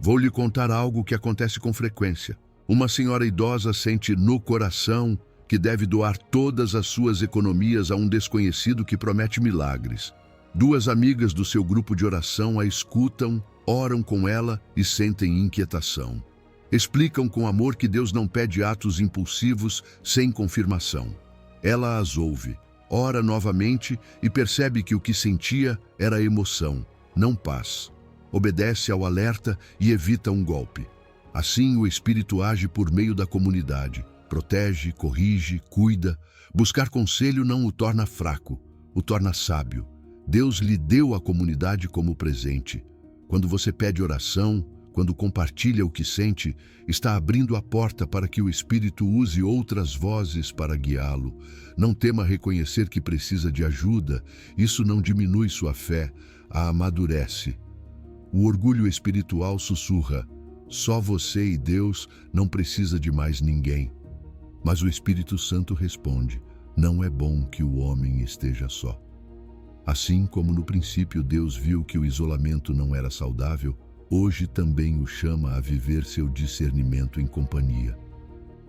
Vou lhe contar algo que acontece com frequência. Uma senhora idosa sente no coração que deve doar todas as suas economias a um desconhecido que promete milagres. 2 amigas do seu grupo de oração a escutam, oram com ela e sentem inquietação. Explicam com amor que Deus não pede atos impulsivos sem confirmação. Ela as ouve, ora novamente e percebe que o que sentia era emoção, não paz. Obedece ao alerta e evita um golpe. Assim, o Espírito age por meio da comunidade. Protege, corrige, cuida. Buscar conselho não o torna fraco, o torna sábio. Deus lhe deu a comunidade como presente. Quando você pede oração, quando compartilha o que sente, está abrindo a porta para que o Espírito use outras vozes para guiá-lo. Não tema reconhecer que precisa de ajuda. Isso não diminui sua fé, a amadurece. O orgulho espiritual sussurra: só você e Deus, não precisa de mais ninguém. Mas o Espírito Santo responde: não é bom que o homem esteja só. Assim como no princípio Deus viu que o isolamento não era saudável, hoje também o chama a viver seu discernimento em companhia.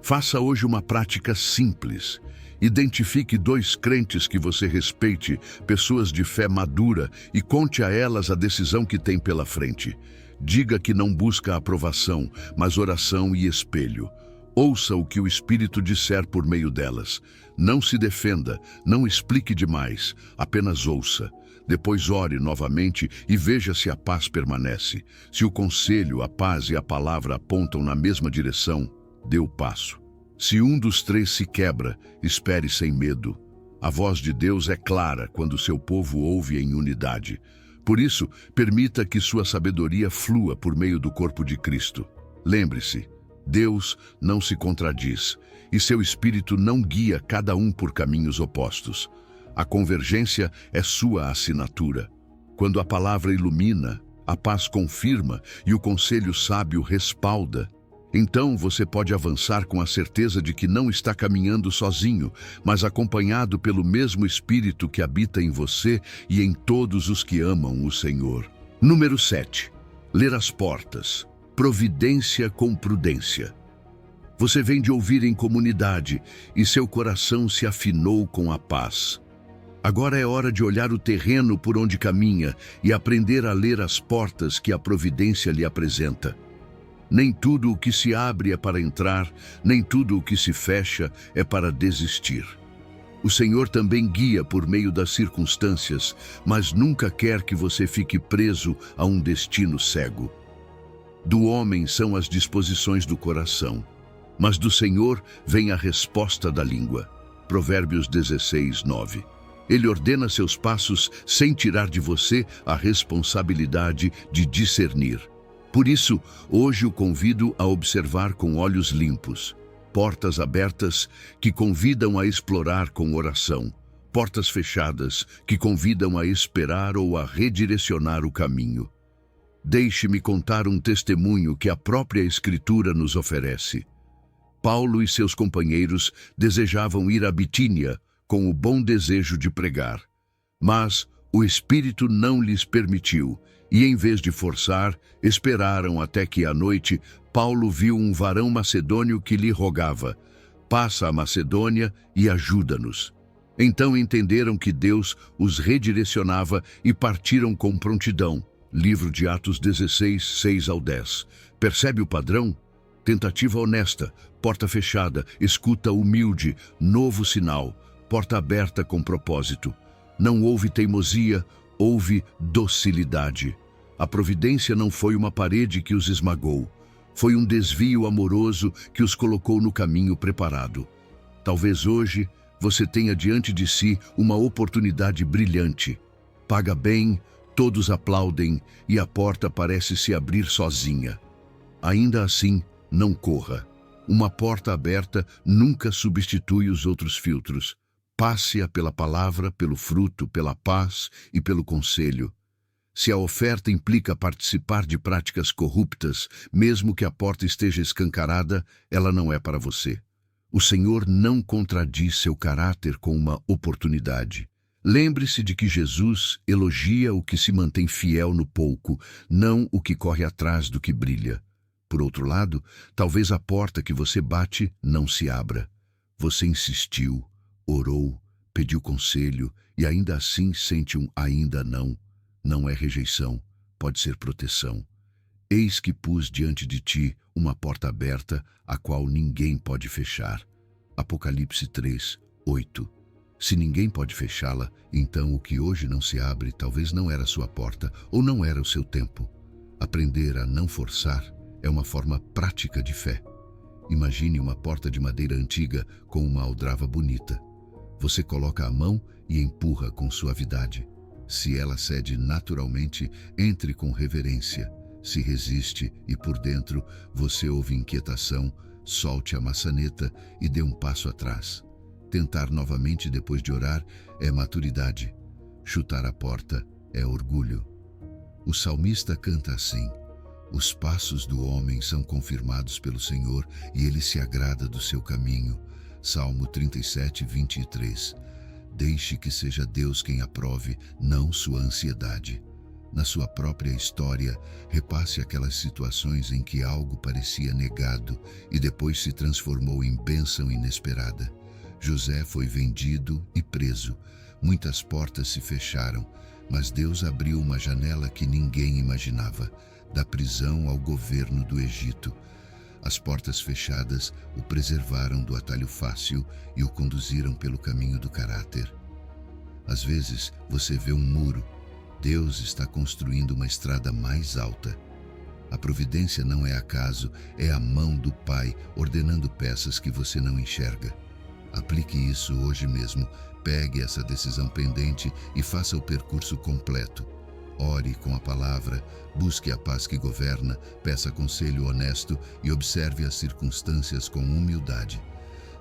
Faça hoje uma prática simples. Identifique 2 crentes que você respeite, pessoas de fé madura, e conte a elas a decisão que tem pela frente. Diga que não busca aprovação, mas oração e espelho. Ouça o que o Espírito disser por meio delas. Não se defenda, não explique demais, apenas ouça. Depois ore novamente e veja se a paz permanece. Se o conselho, a paz e a palavra apontam na mesma direção, dê o passo. Se um dos 3 se quebra, espere sem medo. A voz de Deus é clara quando seu povo ouve em unidade. Por isso, permita que sua sabedoria flua por meio do corpo de Cristo. Lembre-se, Deus não se contradiz, e seu Espírito não guia cada um por caminhos opostos. A convergência é sua assinatura. Quando a palavra ilumina, a paz confirma e o conselho sábio respalda, então você pode avançar com a certeza de que não está caminhando sozinho, mas acompanhado pelo mesmo Espírito que habita em você e em todos os que amam o Senhor. Número 7. Ler as portas. Providência com prudência. Você vem de ouvir em comunidade e seu coração se afinou com a paz. Agora é hora de olhar o terreno por onde caminha e aprender a ler as portas que a providência lhe apresenta. Nem tudo o que se abre é para entrar, nem tudo o que se fecha é para desistir. O Senhor também guia por meio das circunstâncias, mas nunca quer que você fique preso a um destino cego. Do homem são as disposições do coração, mas do Senhor vem a resposta da língua. Provérbios 16:9. Ele ordena seus passos sem tirar de você a responsabilidade de discernir. Por isso, hoje o convido a observar com olhos limpos. Portas abertas que convidam a explorar com oração. Portas fechadas que convidam a esperar ou a redirecionar o caminho. Deixe-me contar um testemunho que a própria Escritura nos oferece. Paulo e seus companheiros desejavam ir a Bitínia com o bom desejo de pregar. Mas o Espírito não lhes permitiu, e em vez de forçar, esperaram até que à noite Paulo viu um varão macedônio que lhe rogava: passa a Macedônia e ajuda-nos. Então entenderam que Deus os redirecionava e partiram com prontidão, Livro de Atos 16, 6 ao 10. Percebe o padrão? Tentativa honesta, porta fechada, escuta humilde, novo sinal, porta aberta com propósito. Não houve teimosia, houve docilidade. A providência não foi uma parede que os esmagou. Foi um desvio amoroso que os colocou no caminho preparado. Talvez hoje você tenha diante de si uma oportunidade brilhante. Paga bem, todos aplaudem e a porta parece se abrir sozinha. Ainda assim, não corra. Uma porta aberta nunca substitui os outros filtros. Passe-a pela palavra, pelo fruto, pela paz e pelo conselho. Se a oferta implica participar de práticas corruptas, mesmo que a porta esteja escancarada, ela não é para você. O Senhor não contradiz seu caráter com uma oportunidade. Lembre-se de que Jesus elogia o que se mantém fiel no pouco, não o que corre atrás do que brilha. Por outro lado, talvez a porta que você bate não se abra. Você insistiu, orou, pediu conselho e ainda assim sente um ainda não. Não é rejeição, pode ser proteção. Eis que pus diante de ti uma porta aberta, a qual ninguém pode fechar. Apocalipse 3, 8. Se ninguém pode fechá-la, então o que hoje não se abre talvez não era sua porta ou não era o seu tempo. Aprender a não forçar é uma forma prática de fé. Imagine uma porta de madeira antiga com uma aldrava bonita. Você coloca a mão e empurra com suavidade. Se ela cede naturalmente, entre com reverência. Se resiste e por dentro você ouve inquietação, solte a maçaneta e dê um passo atrás. Tentar novamente depois de orar é maturidade. Chutar a porta é orgulho. O salmista canta assim: os passos do homem são confirmados pelo Senhor e ele se agrada do seu caminho. Salmo 37, 23. Deixe que seja Deus quem aprove, não sua ansiedade. Na sua própria história, repasse aquelas situações em que algo parecia negado e depois se transformou em bênção inesperada. José foi vendido e preso. Muitas portas se fecharam, mas Deus abriu uma janela que ninguém imaginava, da prisão ao governo do Egito. As portas fechadas o preservaram do atalho fácil e o conduziram pelo caminho do caráter. Às vezes, você vê um muro. Deus está construindo uma estrada mais alta. A providência não é acaso, é a mão do Pai ordenando peças que você não enxerga. Aplique isso hoje mesmo. Pegue essa decisão pendente e faça o percurso completo. Ore com a palavra, busque a paz que governa, peça conselho honesto e observe as circunstâncias com humildade.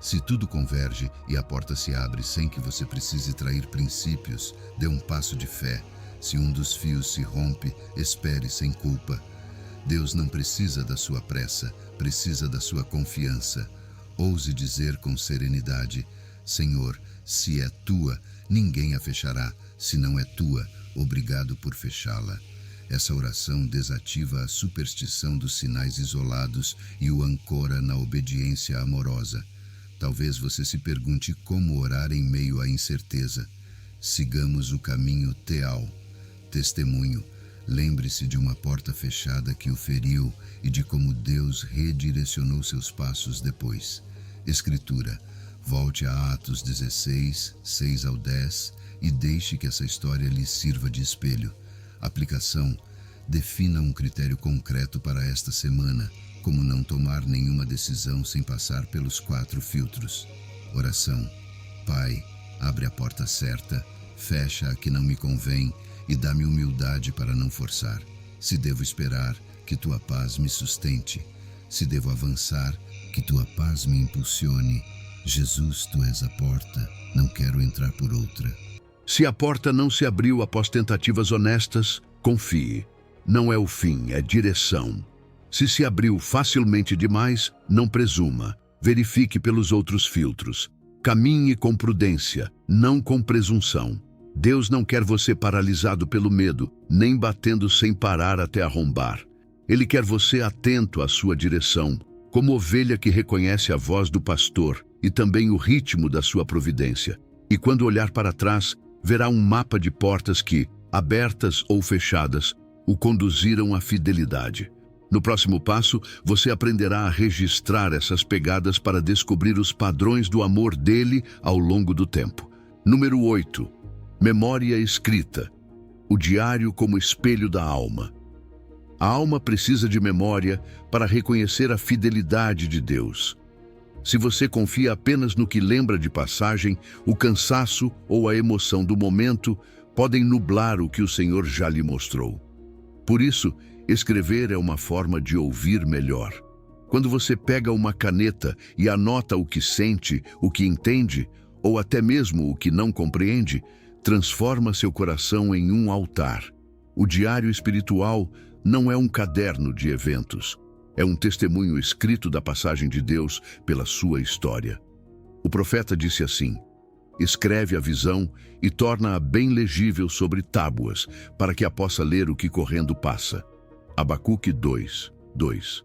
Se tudo converge e a porta se abre sem que você precise trair princípios, dê um passo de fé. Se um dos fios se rompe, espere sem culpa. Deus não precisa da sua pressa, precisa da sua confiança. Ouse dizer com serenidade: Senhor, se é tua, ninguém a fechará. Se não é tua, obrigado por fechá-la. Essa oração desativa a superstição dos sinais isolados e o ancora na obediência amorosa. Talvez você se pergunte como orar em meio à incerteza. Sigamos o caminho teal. Testemunho. Lembre-se de uma porta fechada que o feriu e de como Deus redirecionou seus passos depois. Escritura. Volte a Atos 16, 6 ao 10 e deixe que essa história lhe sirva de espelho. Aplicação. Defina um critério concreto para esta semana, como não tomar nenhuma decisão sem passar pelos 4 filtros. Oração. Pai, abre a porta certa, fecha a que não me convém e dá-me humildade para não forçar. Se devo esperar, que tua paz me sustente. Se devo avançar, que tua paz me impulsione. Jesus, tu és a porta, não quero entrar por outra. Se a porta não se abriu após tentativas honestas, confie. Não é o fim, é direção. Se abriu facilmente demais, não presuma. Verifique pelos outros filtros. Caminhe com prudência, não com presunção. Deus não quer você paralisado pelo medo, nem batendo sem parar até arrombar. Ele quer você atento à sua direção, como ovelha que reconhece a voz do pastor e também o ritmo da sua providência. E quando olhar para trás, verá um mapa de portas que, abertas ou fechadas, o conduziram à fidelidade. No próximo passo, você aprenderá a registrar essas pegadas para descobrir os padrões do amor dele ao longo do tempo. Número 8. Memória escrita. O diário como espelho da alma. A alma precisa de memória para reconhecer a fidelidade de Deus. Se você confia apenas no que lembra de passagem, o cansaço ou a emoção do momento podem nublar o que o Senhor já lhe mostrou. Por isso, escrever é uma forma de ouvir melhor. Quando você pega uma caneta e anota o que sente, o que entende, ou até mesmo o que não compreende, transforma seu coração em um altar. O diário espiritual não é um caderno de eventos. É um testemunho escrito da passagem de Deus pela sua história. O profeta disse assim: escreve a visão e torna-a bem legível sobre tábuas, para que a possa ler o que correndo passa. Abacuque 2:2.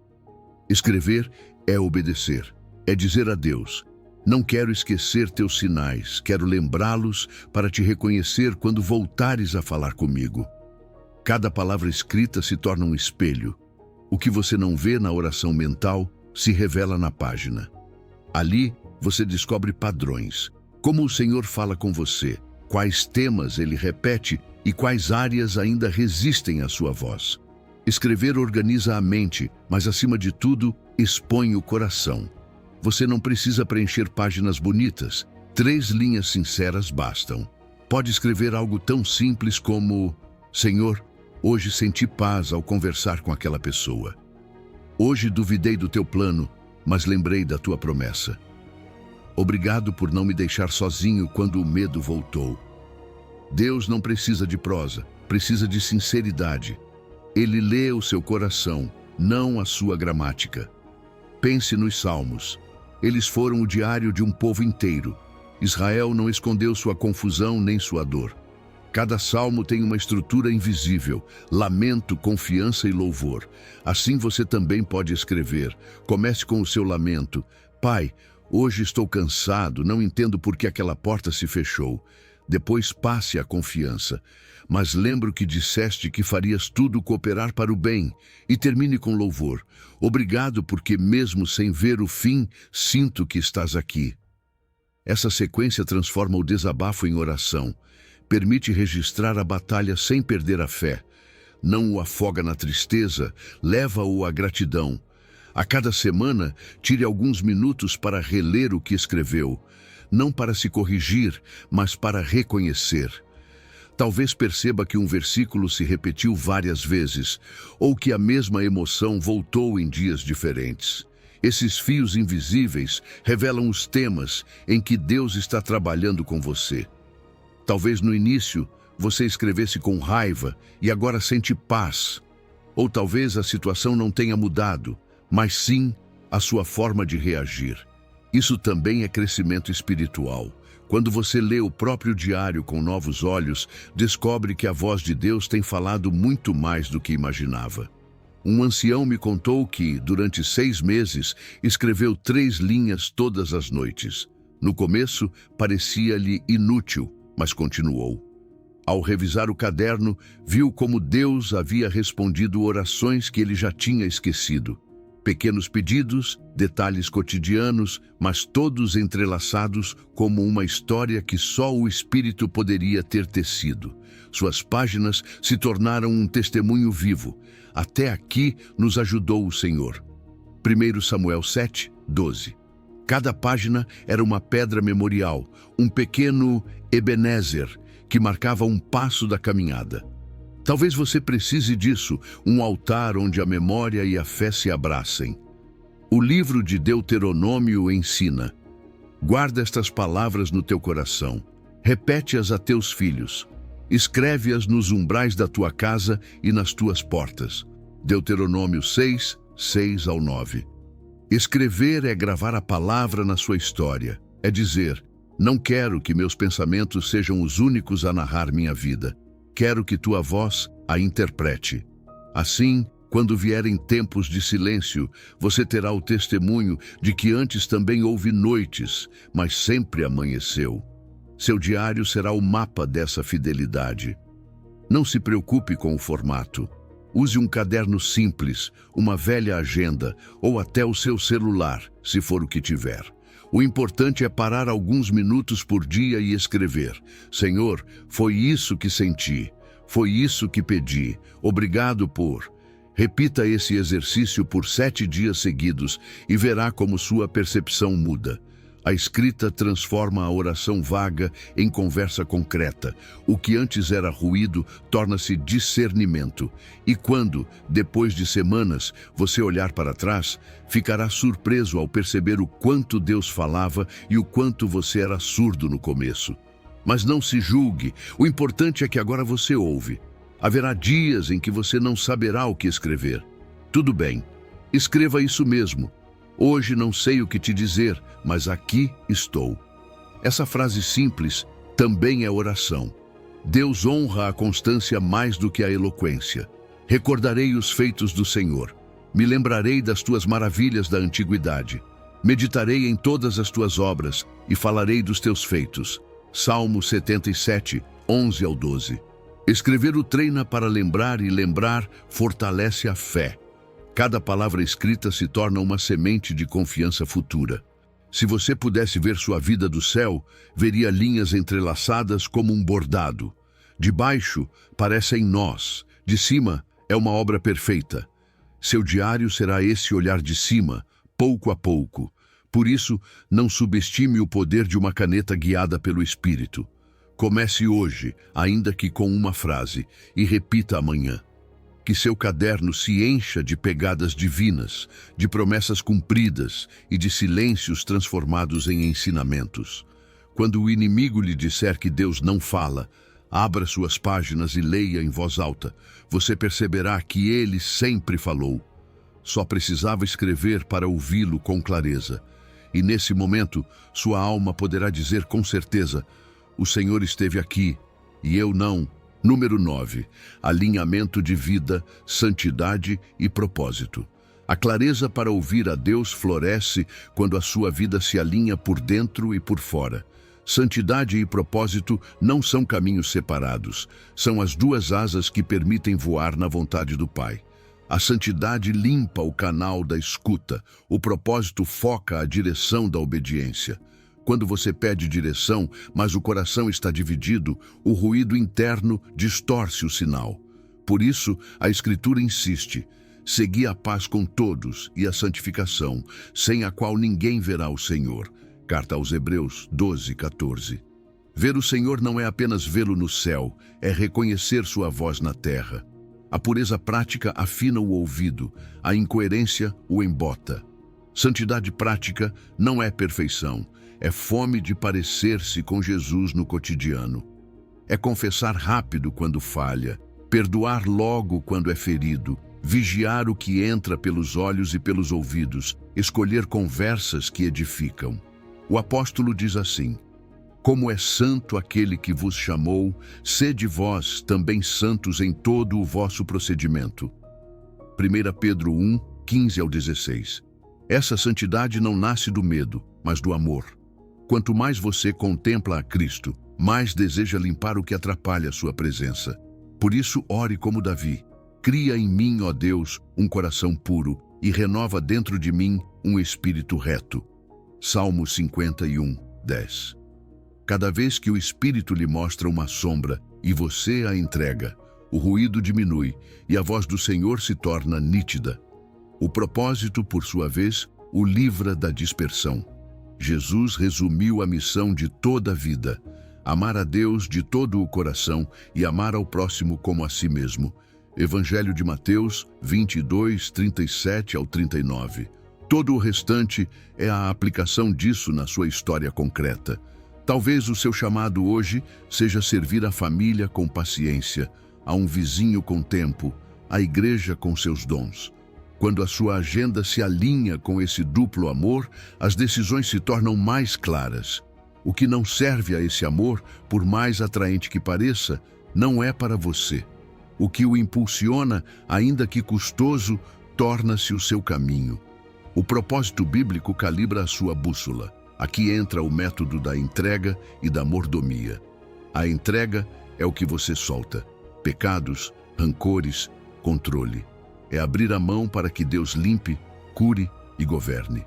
Escrever é obedecer, é dizer a Deus: não quero esquecer teus sinais, quero lembrá-los para te reconhecer quando voltares a falar comigo. Cada palavra escrita se torna um espelho. O que você não vê na oração mental se revela na página. Ali, você descobre padrões. Como o Senhor fala com você, quais temas ele repete e quais áreas ainda resistem à sua voz. Escrever organiza a mente, mas acima de tudo, expõe o coração. Você não precisa preencher páginas bonitas. 3 linhas sinceras bastam. Pode escrever algo tão simples como: Senhor, hoje senti paz ao conversar com aquela pessoa. Hoje duvidei do teu plano, mas lembrei da tua promessa. Obrigado por não me deixar sozinho quando o medo voltou. Deus não precisa de prosa, precisa de sinceridade. Ele lê o seu coração, não a sua gramática. Pense nos Salmos. Eles foram o diário de um povo inteiro. Israel não escondeu sua confusão nem sua dor. Cada salmo tem uma estrutura invisível: lamento, confiança e louvor. Assim você também pode escrever. Comece com o seu lamento: Pai, hoje estou cansado, não entendo por que aquela porta se fechou. Depois passe a confiança. Mas lembro que disseste que farias tudo cooperar para o bem. E termine com louvor: obrigado porque mesmo sem ver o fim, sinto que estás aqui. Essa sequência transforma o desabafo em oração. Permite registrar a batalha sem perder a fé. Não o afoga na tristeza, leva-o à gratidão. A cada semana, tire alguns minutos para reler o que escreveu. Não para se corrigir, mas para reconhecer. Talvez perceba que um versículo se repetiu várias vezes, ou que a mesma emoção voltou em dias diferentes. Esses fios invisíveis revelam os temas em que Deus está trabalhando com você. Talvez no início você escrevesse com raiva e agora sente paz. Ou talvez a situação não tenha mudado, mas sim a sua forma de reagir. Isso também é crescimento espiritual. Quando você lê o próprio diário com novos olhos, descobre que a voz de Deus tem falado muito mais do que imaginava. Um ancião me contou que, durante 6 meses, escreveu 3 linhas todas as noites. No começo, parecia-lhe inútil, mas continuou. Ao revisar o caderno, viu como Deus havia respondido orações que ele já tinha esquecido. Pequenos pedidos, detalhes cotidianos, mas todos entrelaçados como uma história que só o Espírito poderia ter tecido. Suas páginas se tornaram um testemunho vivo. Até aqui nos ajudou o Senhor. 1 Samuel 7:12. Cada página era uma pedra memorial, um pequeno Ebenezer, que marcava um passo da caminhada. Talvez você precise disso, um altar onde a memória e a fé se abracem. O livro de Deuteronômio ensina: guarda estas palavras no teu coração, repete-as a teus filhos, escreve-as nos umbrais da tua casa e nas tuas portas. Deuteronômio 6:6-9. Escrever é gravar a palavra na sua história, é dizer: não quero que meus pensamentos sejam os únicos a narrar minha vida. Quero que tua voz a interprete. Assim, quando vierem tempos de silêncio, você terá o testemunho de que antes também houve noites, mas sempre amanheceu. Seu diário será o mapa dessa fidelidade. Não se preocupe com o formato. Use um caderno simples, uma velha agenda ou até o seu celular, se for o que tiver. O importante é parar alguns minutos por dia e escrever: Senhor, foi isso que senti, foi isso que pedi, obrigado por... Repita esse exercício por 7 dias seguidos e verá como sua percepção muda. A escrita transforma a oração vaga em conversa concreta. O que antes era ruído torna-se discernimento. E quando, depois de semanas, você olhar para trás, ficará surpreso ao perceber o quanto Deus falava e o quanto você era surdo no começo. Mas não se julgue, o importante é que agora você ouve. Haverá dias em que você não saberá o que escrever. Tudo bem, escreva isso mesmo. Hoje não sei o que te dizer, mas aqui estou. Essa frase simples também é oração. Deus honra a constância mais do que a eloquência. Recordarei os feitos do Senhor. Me lembrarei das tuas maravilhas da antiguidade. Meditarei em todas as tuas obras e falarei dos teus feitos. Salmo 77, 11 ao 12. Escrever o treina para lembrar e lembrar fortalece a fé. Cada palavra escrita se torna uma semente de confiança futura. Se você pudesse ver sua vida do céu, veria linhas entrelaçadas como um bordado. De baixo, parecem nós. De cima, é uma obra perfeita. Seu diário será esse olhar de cima, pouco a pouco. Por isso, não subestime o poder de uma caneta guiada pelo Espírito. Comece hoje, ainda que com uma frase, e repita amanhã. Que seu caderno se encha de pegadas divinas, de promessas cumpridas e de silêncios transformados em ensinamentos. Quando o inimigo lhe disser que Deus não fala, abra suas páginas e leia em voz alta. Você perceberá que ele sempre falou. Só precisava escrever para ouvi-lo com clareza. E nesse momento, sua alma poderá dizer com certeza: o Senhor esteve aqui, e eu não. Número 9. Alinhamento de vida, santidade e propósito. A clareza para ouvir a Deus floresce quando a sua vida se alinha por dentro e por fora. Santidade e propósito não são caminhos separados, são as duas asas que permitem voar na vontade do Pai. A santidade limpa o canal da escuta, o propósito foca a direção da obediência. Quando você pede direção, mas o coração está dividido, o ruído interno distorce o sinal. Por isso, a Escritura insiste: segui a paz com todos e a santificação, sem a qual ninguém verá o Senhor. Carta aos Hebreus 12, 14. Ver o Senhor não é apenas vê-lo no céu, é reconhecer sua voz na terra. A pureza prática afina o ouvido, a incoerência o embota. Santidade prática não é perfeição. É fome de parecer-se com Jesus no cotidiano. É confessar rápido quando falha, perdoar logo quando é ferido, vigiar o que entra pelos olhos e pelos ouvidos, escolher conversas que edificam. O apóstolo diz assim: como é santo aquele que vos chamou, sede vós também santos em todo o vosso procedimento. 1 Pedro 1, 15 ao 16. Essa santidade não nasce do medo, mas do amor. Quanto mais você contempla a Cristo, mais deseja limpar o que atrapalha a sua presença. Por isso, ore como Davi: cria em mim, ó Deus, um coração puro e renova dentro de mim um espírito reto. Salmo 51, 10. Cada vez que o Espírito lhe mostra uma sombra e você a entrega, o ruído diminui e a voz do Senhor se torna nítida. O propósito, por sua vez, o livra da dispersão. Jesus resumiu a missão de toda a vida: amar a Deus de todo o coração e amar ao próximo como a si mesmo. Evangelho de Mateus 22, 37 ao 39. Todo o restante é a aplicação disso na sua história concreta. Talvez o seu chamado hoje seja servir a família com paciência, a um vizinho com tempo, a igreja com seus dons. Quando a sua agenda se alinha com esse duplo amor, as decisões se tornam mais claras. O que não serve a esse amor, por mais atraente que pareça, não é para você. O que o impulsiona, ainda que custoso, torna-se o seu caminho. O propósito bíblico calibra a sua bússola. Aqui entra o método da entrega e da mordomia. A entrega é o que você solta: pecados, rancores, controle. É abrir a mão para que Deus limpe, cure e governe.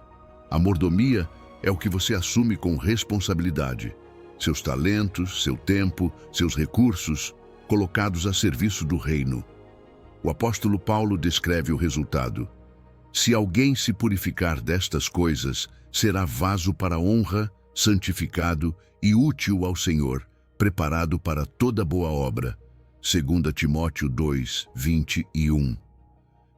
A mordomia é o que você assume com responsabilidade. Seus talentos, seu tempo, seus recursos, colocados a serviço do reino. O apóstolo Paulo descreve o resultado. Se alguém se purificar destas coisas, será vaso para honra, santificado e útil ao Senhor, preparado para toda boa obra. 2 Timóteo 2, 21.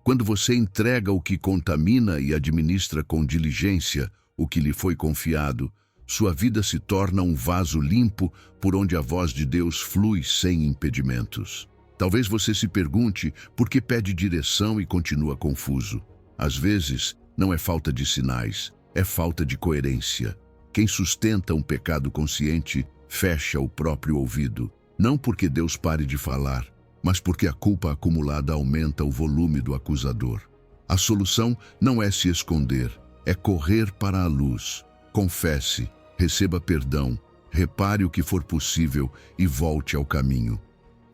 Quando você entrega o que contamina e administra com diligência o que lhe foi confiado, sua vida se torna um vaso limpo por onde a voz de Deus flui sem impedimentos. Talvez você se pergunte por que pede direção e continua confuso. Às vezes, não é falta de sinais, é falta de coerência. Quem sustenta um pecado consciente fecha o próprio ouvido, não porque Deus pare de falar, mas porque a culpa acumulada aumenta o volume do acusador. A solução não é se esconder, é correr para a luz. Confesse, receba perdão, repare o que for possível e volte ao caminho.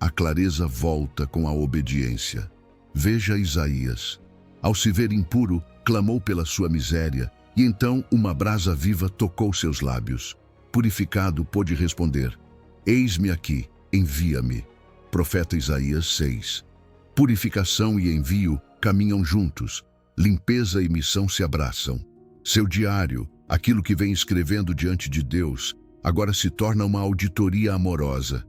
A clareza volta com a obediência. Veja Isaías. Ao se ver impuro, clamou pela sua miséria, e então uma brasa viva tocou seus lábios. Purificado, pôde responder: Eis-me aqui, envia-me. Profeta Isaías 6. Purificação e envio caminham juntos. Limpeza e missão se abraçam. Seu diário, aquilo que vem escrevendo diante de Deus, agora se torna uma auditoria amorosa.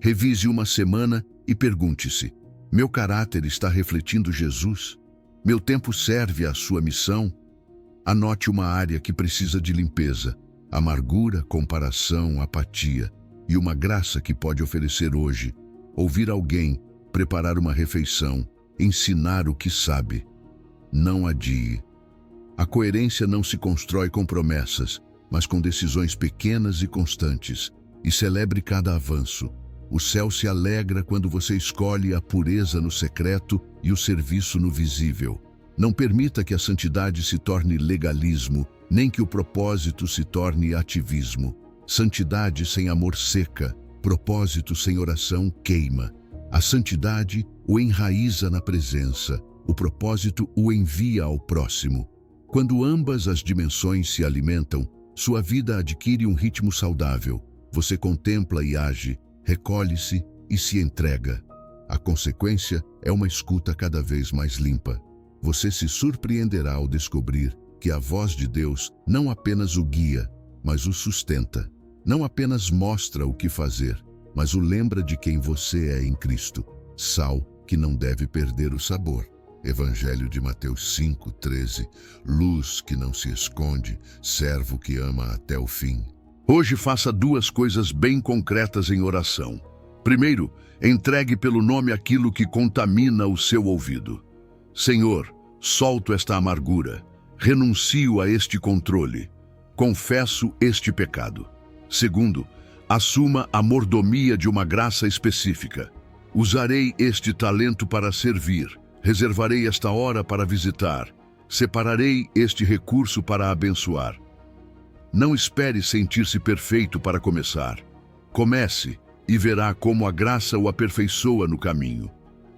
Revise uma semana e pergunte-se: meu caráter está refletindo Jesus? Meu tempo serve à sua missão? Anote uma área que precisa de limpeza: amargura, comparação, apatia, e uma graça que pode oferecer hoje: ouvir alguém, preparar uma refeição, ensinar o que sabe. Não adie. A coerência não se constrói com promessas, mas com decisões pequenas e constantes. E celebre cada avanço. O céu se alegra quando você escolhe a pureza no secreto e o serviço no visível. Não permita que a santidade se torne legalismo, nem que o propósito se torne ativismo. Santidade sem amor seca, propósito sem oração queima. A santidade o enraiza na presença, o propósito o envia ao próximo. Quando ambas as dimensões se alimentam, sua vida adquire um ritmo saudável. Você contempla e age, recolhe-se e se entrega. A consequência é uma escuta cada vez mais limpa. Você se surpreenderá ao descobrir que a voz de Deus não apenas o guia, mas o sustenta. Não apenas mostra o que fazer, mas o lembra de quem você é em Cristo. Sal que não deve perder o sabor. Evangelho de Mateus 5:13. Luz que não se esconde, servo que ama até o fim. Hoje faça duas coisas bem concretas em oração. Primeiro, entregue pelo nome aquilo que contamina o seu ouvido. Senhor, solto esta amargura, renuncio a este controle, confesso este pecado. Segundo, assuma a mordomia de uma graça específica. Usarei este talento para servir, reservarei esta hora para visitar, separarei este recurso para abençoar. Não espere sentir-se perfeito para começar. Comece e verá como a graça o aperfeiçoa no caminho.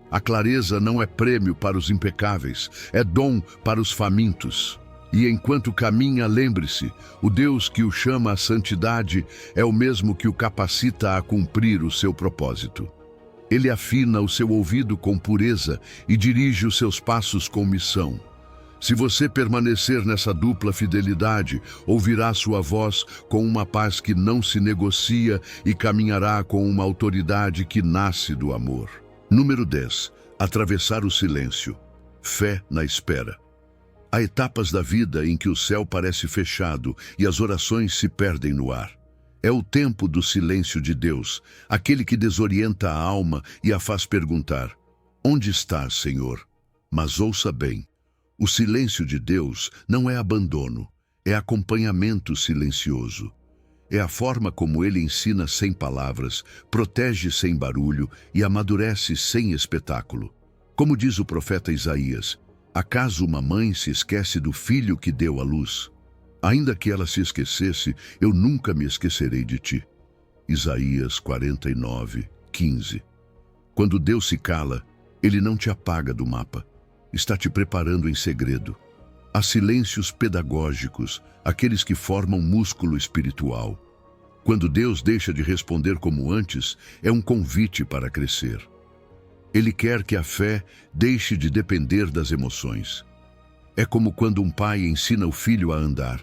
A clareza não é prêmio para os impecáveis, é dom para os famintos. E enquanto caminha, lembre-se, o Deus que o chama à santidade é o mesmo que o capacita a cumprir o seu propósito. Ele afina o seu ouvido com pureza e dirige os seus passos com missão. Se você permanecer nessa dupla fidelidade, ouvirá sua voz com uma paz que não se negocia e caminhará com uma autoridade que nasce do amor. Número 10. Atravessar o silêncio. Fé na espera. Há etapas da vida em que o céu parece fechado e as orações se perdem no ar. É o tempo do silêncio de Deus, aquele que desorienta a alma e a faz perguntar: onde estás, Senhor? Mas ouça bem, o silêncio de Deus não é abandono, é acompanhamento silencioso. É a forma como Ele ensina sem palavras, protege sem barulho e amadurece sem espetáculo. Como diz o profeta Isaías: acaso uma mãe se esquece do filho que deu à luz? Ainda que ela se esquecesse, eu nunca me esquecerei de ti. Isaías 49:15. Quando Deus se cala, Ele não te apaga do mapa. Está te preparando em segredo. Há silêncios pedagógicos, aqueles que formam músculo espiritual. Quando Deus deixa de responder como antes, é um convite para crescer. Ele quer que a fé deixe de depender das emoções. É como quando um pai ensina o filho a andar.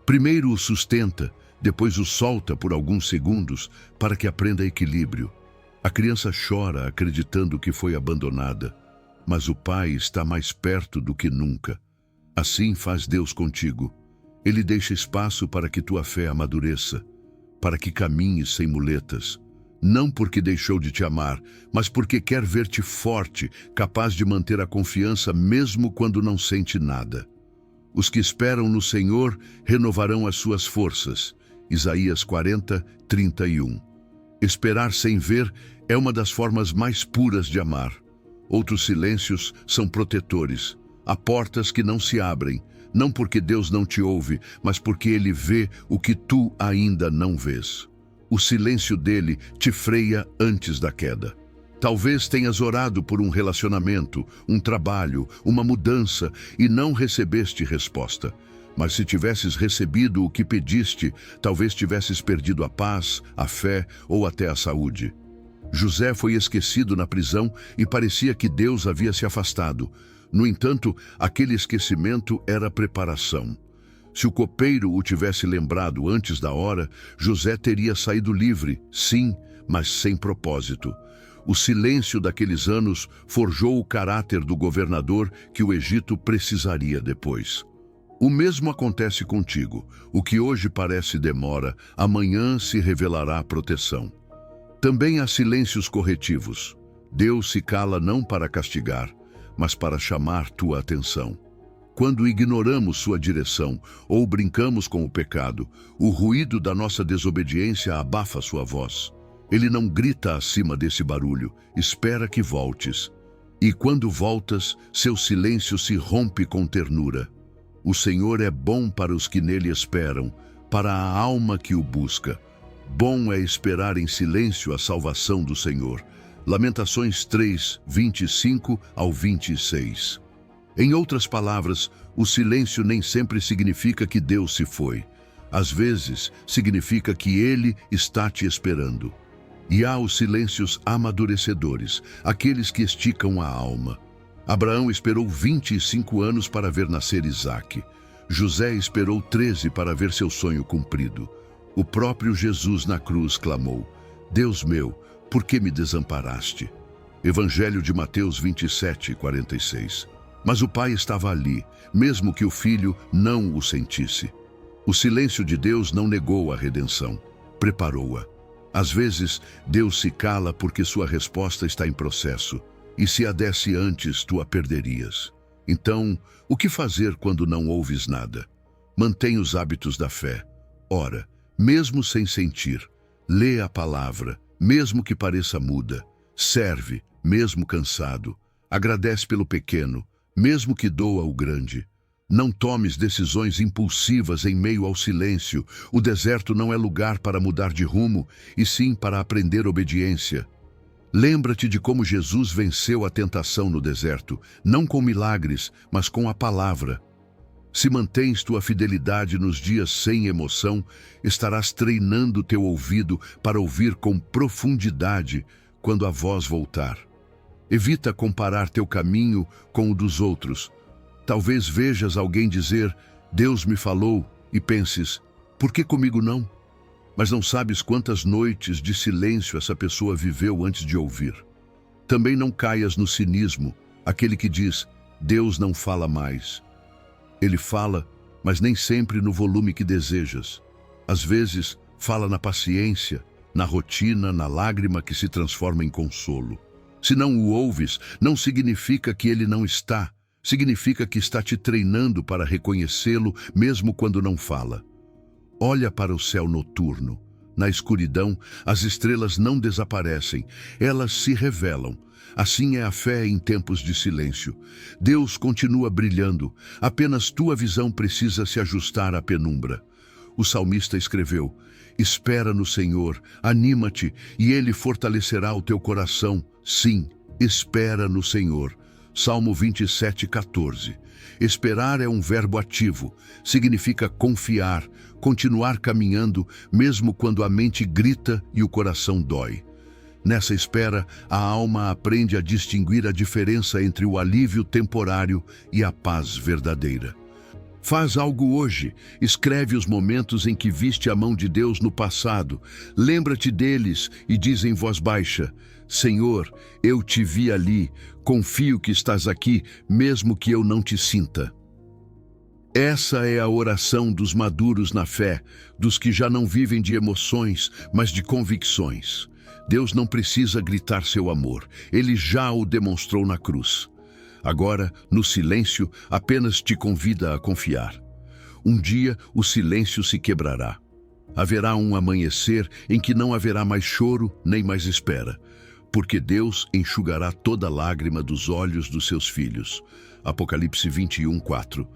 Primeiro o sustenta, depois o solta por alguns segundos para que aprenda equilíbrio. A criança chora acreditando que foi abandonada, mas o pai está mais perto do que nunca. Assim faz Deus contigo. Ele deixa espaço para que tua fé amadureça, para que caminhes sem muletas. Não porque deixou de te amar, mas porque quer ver-te forte, capaz de manter a confiança mesmo quando não sente nada. Os que esperam no Senhor renovarão as suas forças. Isaías 40, 31. Esperar sem ver é uma das formas mais puras de amar. Outros silêncios são protetores. Há portas que não se abrem, não porque Deus não te ouve, mas porque Ele vê o que tu ainda não vês. O silêncio dele te freia antes da queda. Talvez tenhas orado por um relacionamento, um trabalho, uma mudança e não recebeste resposta. Mas se tivesses recebido o que pediste, talvez tivesses perdido a paz, a fé ou até a saúde. José foi esquecido na prisão e parecia que Deus havia se afastado. No entanto, aquele esquecimento era preparação. Se o copeiro o tivesse lembrado antes da hora, José teria saído livre, sim, mas sem propósito. O silêncio daqueles anos forjou o caráter do governador que o Egito precisaria depois. O mesmo acontece contigo. O que hoje parece demora, amanhã se revelará proteção. Também há silêncios corretivos. Deus se cala não para castigar, mas para chamar tua atenção. Quando ignoramos sua direção ou brincamos com o pecado, o ruído da nossa desobediência abafa sua voz. Ele não grita acima desse barulho, espera que voltes. E quando voltas, seu silêncio se rompe com ternura. O Senhor é bom para os que nele esperam, para a alma que o busca. Bom é esperar em silêncio a salvação do Senhor. Lamentações 3, 25 ao 26. Em outras palavras, o silêncio nem sempre significa que Deus se foi. Às vezes, significa que Ele está te esperando. E há os silêncios amadurecedores, aqueles que esticam a alma. Abraão esperou 25 anos para ver nascer Isaque. José esperou 13 para ver seu sonho cumprido. O próprio Jesus na cruz clamou: Deus meu, por que me desamparaste? Evangelho de Mateus 27, 46. Mas o Pai estava ali, mesmo que o Filho não o sentisse. O silêncio de Deus não negou a redenção, preparou-a. Às vezes, Deus se cala porque sua resposta está em processo, e se a desse antes, tu a perderias. Então, o que fazer quando não ouves nada? Mantém os hábitos da fé. Ora, mesmo sem sentir. Lê a palavra, mesmo que pareça muda. Serve, mesmo cansado. Agradece pelo pequeno, mesmo que doa o grande. Não tomes decisões impulsivas em meio ao silêncio. O deserto não é lugar para mudar de rumo, e sim para aprender obediência. Lembra-te de como Jesus venceu a tentação no deserto, não com milagres, mas com a palavra. Se mantens tua fidelidade nos dias sem emoção, estarás treinando teu ouvido para ouvir com profundidade quando a voz voltar. Evita comparar teu caminho com o dos outros. Talvez vejas alguém dizer, Deus me falou, e penses, por que comigo não? Mas não sabes quantas noites de silêncio essa pessoa viveu antes de ouvir. Também não caias no cinismo, aquele que diz, Deus não fala mais. Ele fala, mas nem sempre no volume que desejas. Às vezes, fala na paciência, na rotina, na lágrima que se transforma em consolo. Se não o ouves, não significa que ele não está. Significa que está te treinando para reconhecê-lo mesmo quando não fala. Olha para o céu noturno. Na escuridão, as estrelas não desaparecem, elas se revelam. Assim é a fé em tempos de silêncio. Deus continua brilhando, apenas tua visão precisa se ajustar à penumbra. O salmista escreveu, espera no Senhor, anima-te, e Ele fortalecerá o teu coração. Sim, Espera no Senhor. Salmo 27:14. Esperar é um verbo ativo. Significa confiar, continuar caminhando, mesmo quando a mente grita e o coração dói. Nessa espera, a alma aprende a distinguir a diferença entre o alívio temporário e a paz verdadeira. Faz algo hoje. Escreve os momentos em que viste a mão de Deus no passado. Lembra-te deles e diz em voz baixa: Senhor, eu te vi ali. Confio que estás aqui, mesmo que eu não te sinta. Essa é a oração dos maduros na fé, dos que já não vivem de emoções, mas de convicções. Deus não precisa gritar seu amor. Ele já o demonstrou na cruz. Agora, no silêncio, apenas te convida a confiar. Um dia, o silêncio se quebrará. Haverá um amanhecer em que não haverá mais choro nem mais espera, porque Deus enxugará toda lágrima dos olhos dos seus filhos. Apocalipse 21:4.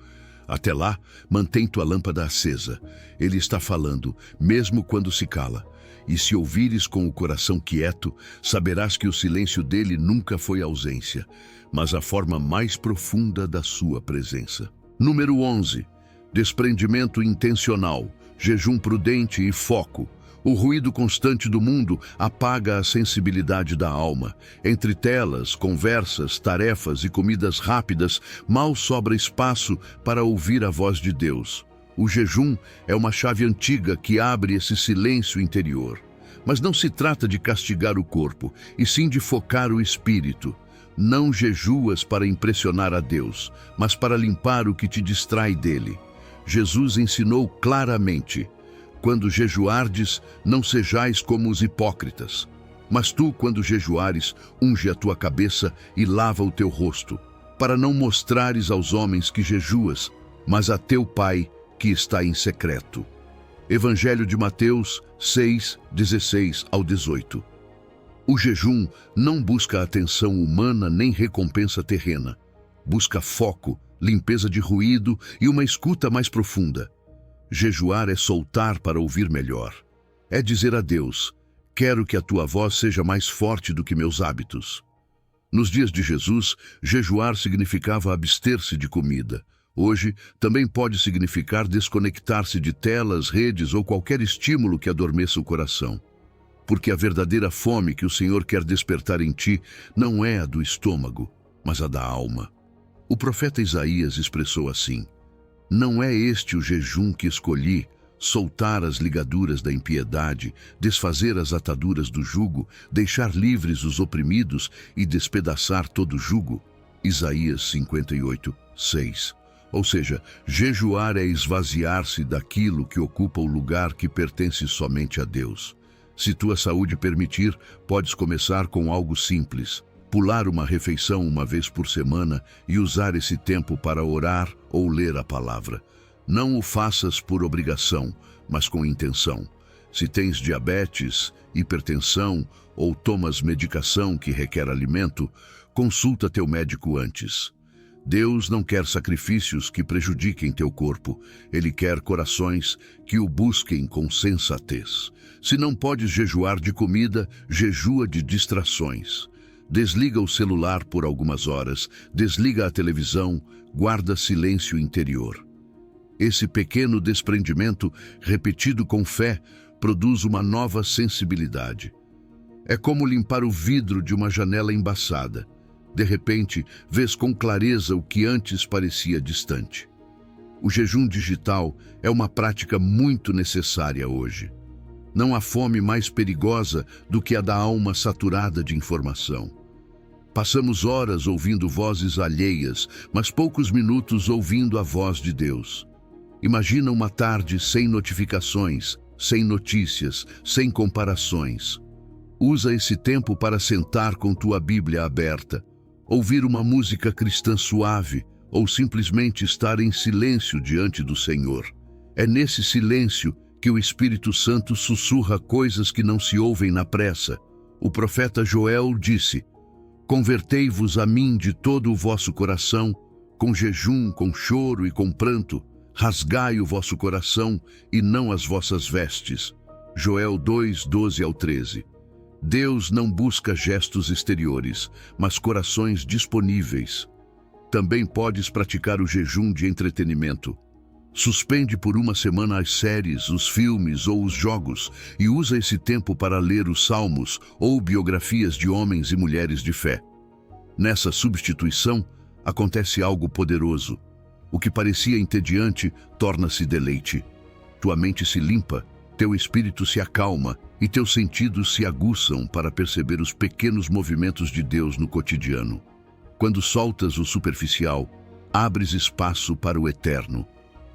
Até lá, mantém tua lâmpada acesa. Ele está falando, mesmo quando se cala. E se ouvires com o coração quieto, saberás que o silêncio dele nunca foi ausência, mas a forma mais profunda da sua presença. Número 11. Desprendimento intencional, jejum prudente e foco. O ruído constante do mundo apaga a sensibilidade da alma. Entre telas, conversas, tarefas e comidas rápidas, mal sobra espaço para ouvir a voz de Deus. O jejum é uma chave antiga que abre esse silêncio interior. Mas não se trata de castigar o corpo, e sim de focar o espírito. Não jejuas para impressionar a Deus, mas para limpar o que te distrai dele. Jesus ensinou claramente: quando jejuardes, não sejais como os hipócritas. Mas tu, quando jejuares, unge a tua cabeça e lava o teu rosto, para não mostrares aos homens que jejuas, mas a teu Pai que está em secreto. Evangelho de Mateus 6:16-18. O jejum não busca atenção humana nem recompensa terrena. Busca foco, limpeza de ruído e uma escuta mais profunda. Jejuar é soltar para ouvir melhor. É dizer a Deus: quero que a tua voz seja mais forte do que meus hábitos. Nos dias de Jesus, jejuar significava abster-se de comida. Hoje, também pode significar desconectar-se de telas, redes ou qualquer estímulo que adormeça o coração. Porque a verdadeira fome que o Senhor quer despertar em ti não é a do estômago, mas a da alma. O profeta Isaías expressou assim: não é este o jejum que escolhi, soltar as ligaduras da impiedade, desfazer as ataduras do jugo, deixar livres os oprimidos e despedaçar todo o jugo? Isaías 58:6. Ou seja, jejuar é esvaziar-se daquilo que ocupa o lugar que pertence somente a Deus. Se tua saúde permitir, podes começar com algo simples: pular uma refeição uma vez por semana e usar esse tempo para orar ou ler a palavra. Não o faças por obrigação, mas com intenção. Se tens diabetes, hipertensão ou tomas medicação que requer alimento, consulta teu médico antes. Deus não quer sacrifícios que prejudiquem teu corpo. Ele quer corações que o busquem com sensatez. Se não podes jejuar de comida, jejua de distrações. Desliga o celular por algumas horas, desliga a televisão, guarda silêncio interior. Esse pequeno desprendimento, repetido com fé, produz uma nova sensibilidade. É como limpar o vidro de uma janela embaçada. De repente, vês com clareza o que antes parecia distante. O jejum digital é uma prática muito necessária hoje. Não há fome mais perigosa do que a da alma saturada de informação. Passamos horas ouvindo vozes alheias, mas poucos minutos ouvindo a voz de Deus. Imagina uma tarde sem notificações, sem notícias, sem comparações. Usa esse tempo para sentar com tua Bíblia aberta, ouvir uma música cristã suave ou simplesmente estar em silêncio diante do Senhor. É nesse silêncio que o Espírito Santo sussurra coisas que não se ouvem na pressa. O profeta Joel disse: convertei-vos a mim de todo o vosso coração, com jejum, com choro e com pranto. Rasgai o vosso coração e não as vossas vestes. Joel 2:12-13. Deus não busca gestos exteriores, mas corações disponíveis. Também podes praticar o jejum de entretenimento. Suspende por uma semana as séries, os filmes ou os jogos e usa esse tempo para ler os salmos ou biografias de homens e mulheres de fé. Nessa substituição, acontece algo poderoso. O que parecia entediante torna-se deleite. Tua mente se limpa, teu espírito se acalma e teus sentidos se aguçam para perceber os pequenos movimentos de Deus no cotidiano. Quando soltas o superficial, abres espaço para o eterno.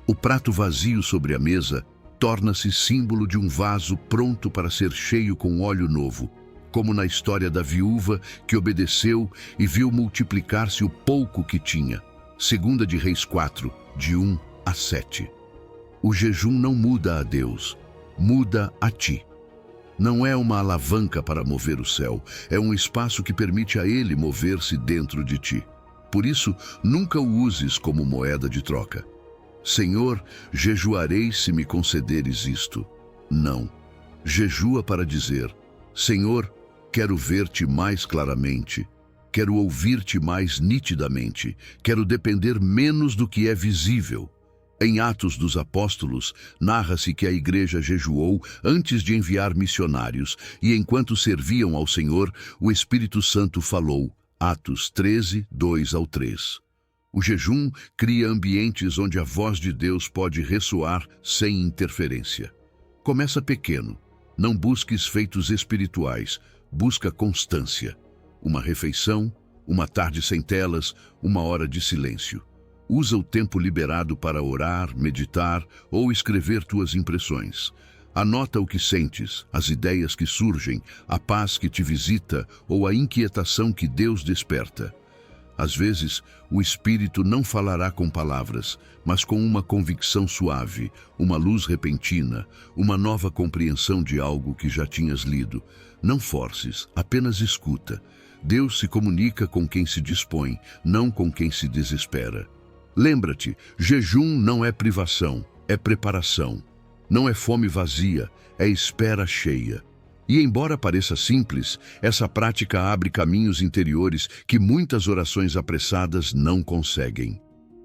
O prato vazio sobre a mesa torna-se símbolo de um vaso pronto para ser cheio com óleo novo, como na história da viúva que obedeceu e viu multiplicar-se o pouco que tinha. 2 de Reis 4, de 1 a 7. O jejum não muda a Deus, muda a ti. Não é uma alavanca para mover o céu, é um espaço que permite a Ele mover-se dentro de ti. Por isso, nunca o uses como moeda de troca. Senhor, jejuarei se me concederes isto. Não. Jejua para dizer, Senhor, quero ver-te mais claramente, quero ouvir-te mais nitidamente, quero depender menos do que é visível. Em Atos dos Apóstolos, narra-se que a igreja jejuou antes de enviar missionários e enquanto serviam ao Senhor, o Espírito Santo falou. Atos 13, 2 ao 3. O jejum cria ambientes onde a voz de Deus pode ressoar sem interferência. Começa pequeno. Não busques feitos espirituais, busca constância. Uma refeição, uma tarde sem telas, uma hora de silêncio. Usa o tempo liberado para orar, meditar ou escrever tuas impressões. Anota o que sentes, as ideias que surgem, a paz que te visita ou a inquietação que Deus desperta. Às vezes, o Espírito não falará com palavras, mas com uma convicção suave, uma luz repentina, uma nova compreensão de algo que já tinhas lido. Não forces, apenas escuta. Deus se comunica com quem se dispõe, não com quem se desespera. Lembra-te, jejum não é privação, é preparação. Não é fome vazia, é espera cheia. E embora pareça simples, essa prática abre caminhos interiores que muitas orações apressadas não conseguem.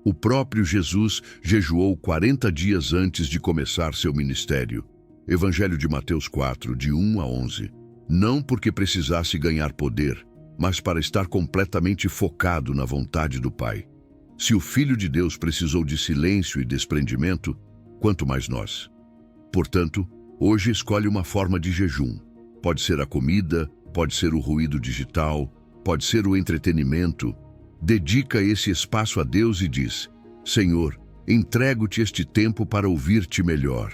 O próprio Jesus jejuou 40 dias antes de começar seu ministério. Evangelho de Mateus 4, de 1 a 11. Não porque precisasse ganhar poder, mas para estar completamente focado na vontade do Pai. Se o Filho de Deus precisou de silêncio e desprendimento, quanto mais nós. Portanto, hoje escolhe uma forma de jejum. Pode ser a comida, pode ser o ruído digital, pode ser o entretenimento. Dedica esse espaço a Deus e diz, Senhor, entrego-te este tempo para ouvir-te melhor.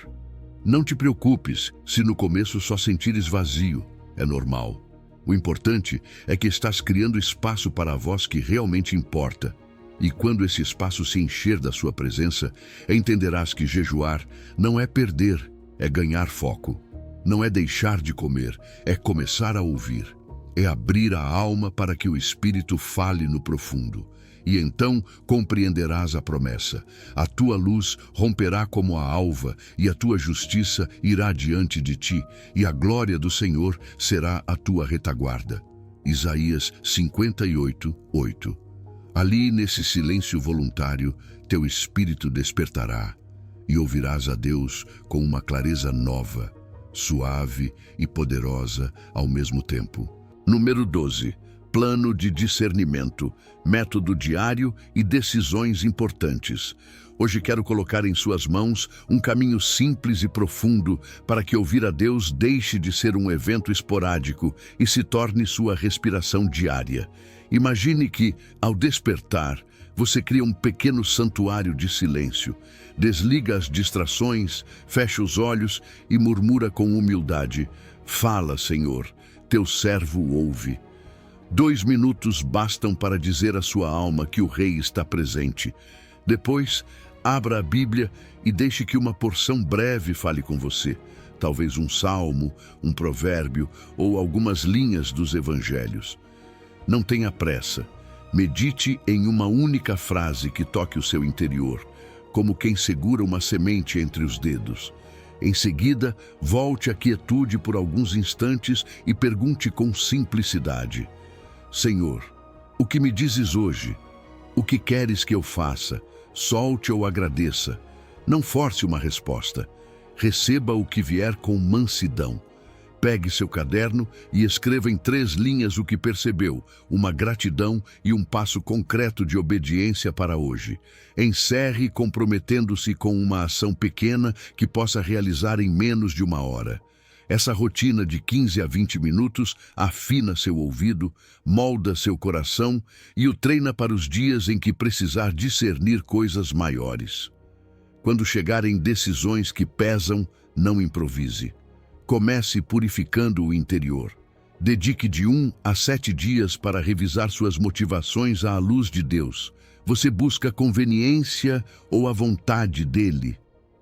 Não te preocupes se no começo só sentires vazio, é normal. O importante é que estás criando espaço para a voz que realmente importa. E quando esse espaço se encher da sua presença, entenderás que jejuar não é perder, é ganhar foco. Não é deixar de comer, é começar a ouvir. É abrir a alma para que o Espírito fale no profundo. E então compreenderás a promessa. A tua luz romperá como a alva, e a tua justiça irá diante de ti, e a glória do Senhor será a tua retaguarda. Isaías 58, 8. Ali, nesse silêncio voluntário, teu espírito despertará e ouvirás a Deus com uma clareza nova, suave e poderosa ao mesmo tempo. Número 12. Plano de discernimento, método diário e decisões importantes. Hoje quero colocar em suas mãos um caminho simples e profundo para que ouvir a Deus deixe de ser um evento esporádico e se torne sua respiração diária. Imagine que, ao despertar, você cria um pequeno santuário de silêncio. Desliga as distrações, fecha os olhos e murmura com humildade. Fala, Senhor, teu servo ouve. 2 minutos bastam para dizer à sua alma que o Rei está presente. Depois, abra a Bíblia e deixe que uma porção breve fale com você. Talvez um salmo, um provérbio ou algumas linhas dos evangelhos. Não tenha pressa. Medite em uma única frase que toque o seu interior, como quem segura uma semente entre os dedos. Em seguida, volte à quietude por alguns instantes e pergunte com simplicidade: Senhor, o que me dizes hoje? O que queres que eu faça? Solte ou agradeça. Não force uma resposta. Receba o que vier com mansidão. Pegue seu caderno e escreva em 3 linhas o que percebeu, uma gratidão e um passo concreto de obediência para hoje. Encerre comprometendo-se com uma ação pequena que possa realizar em menos de 1 hora. Essa rotina de 15 a 20 minutos afina seu ouvido, molda seu coração e o treina para os dias em que precisar discernir coisas maiores. Quando chegarem decisões que pesam, não improvise. Comece purificando o interior. Dedique de 1 a 7 dias para revisar suas motivações à luz de Deus. Você busca conveniência ou a vontade dele?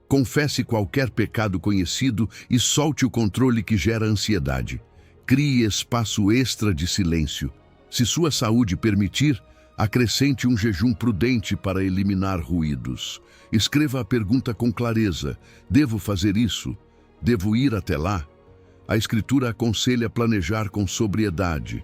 Confesse qualquer pecado conhecido e solte o controle que gera ansiedade. Crie espaço extra de silêncio. Se sua saúde permitir, acrescente um jejum prudente para eliminar ruídos. Escreva a pergunta com clareza: devo fazer isso? Devo ir até lá? A Escritura aconselha planejar com sobriedade.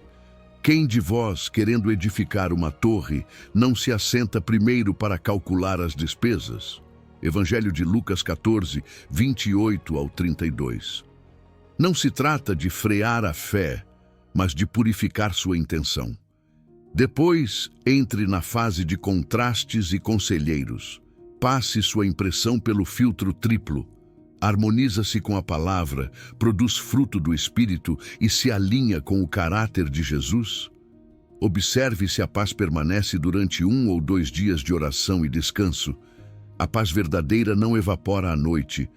Quem de vós, querendo edificar uma torre, não se assenta primeiro para calcular as despesas? Evangelho de Lucas 14, 28 ao 32. Não se trata de frear a fé, mas de purificar sua intenção. Depois, entre na fase de contrastes e conselheiros. Passe sua impressão pelo filtro triplo. Harmoniza-se com a palavra, produz fruto do Espírito e se alinha com o caráter de Jesus? Observe se a paz permanece durante 1 ou 2 dias de oração e descanso. A paz verdadeira não evapora à noite.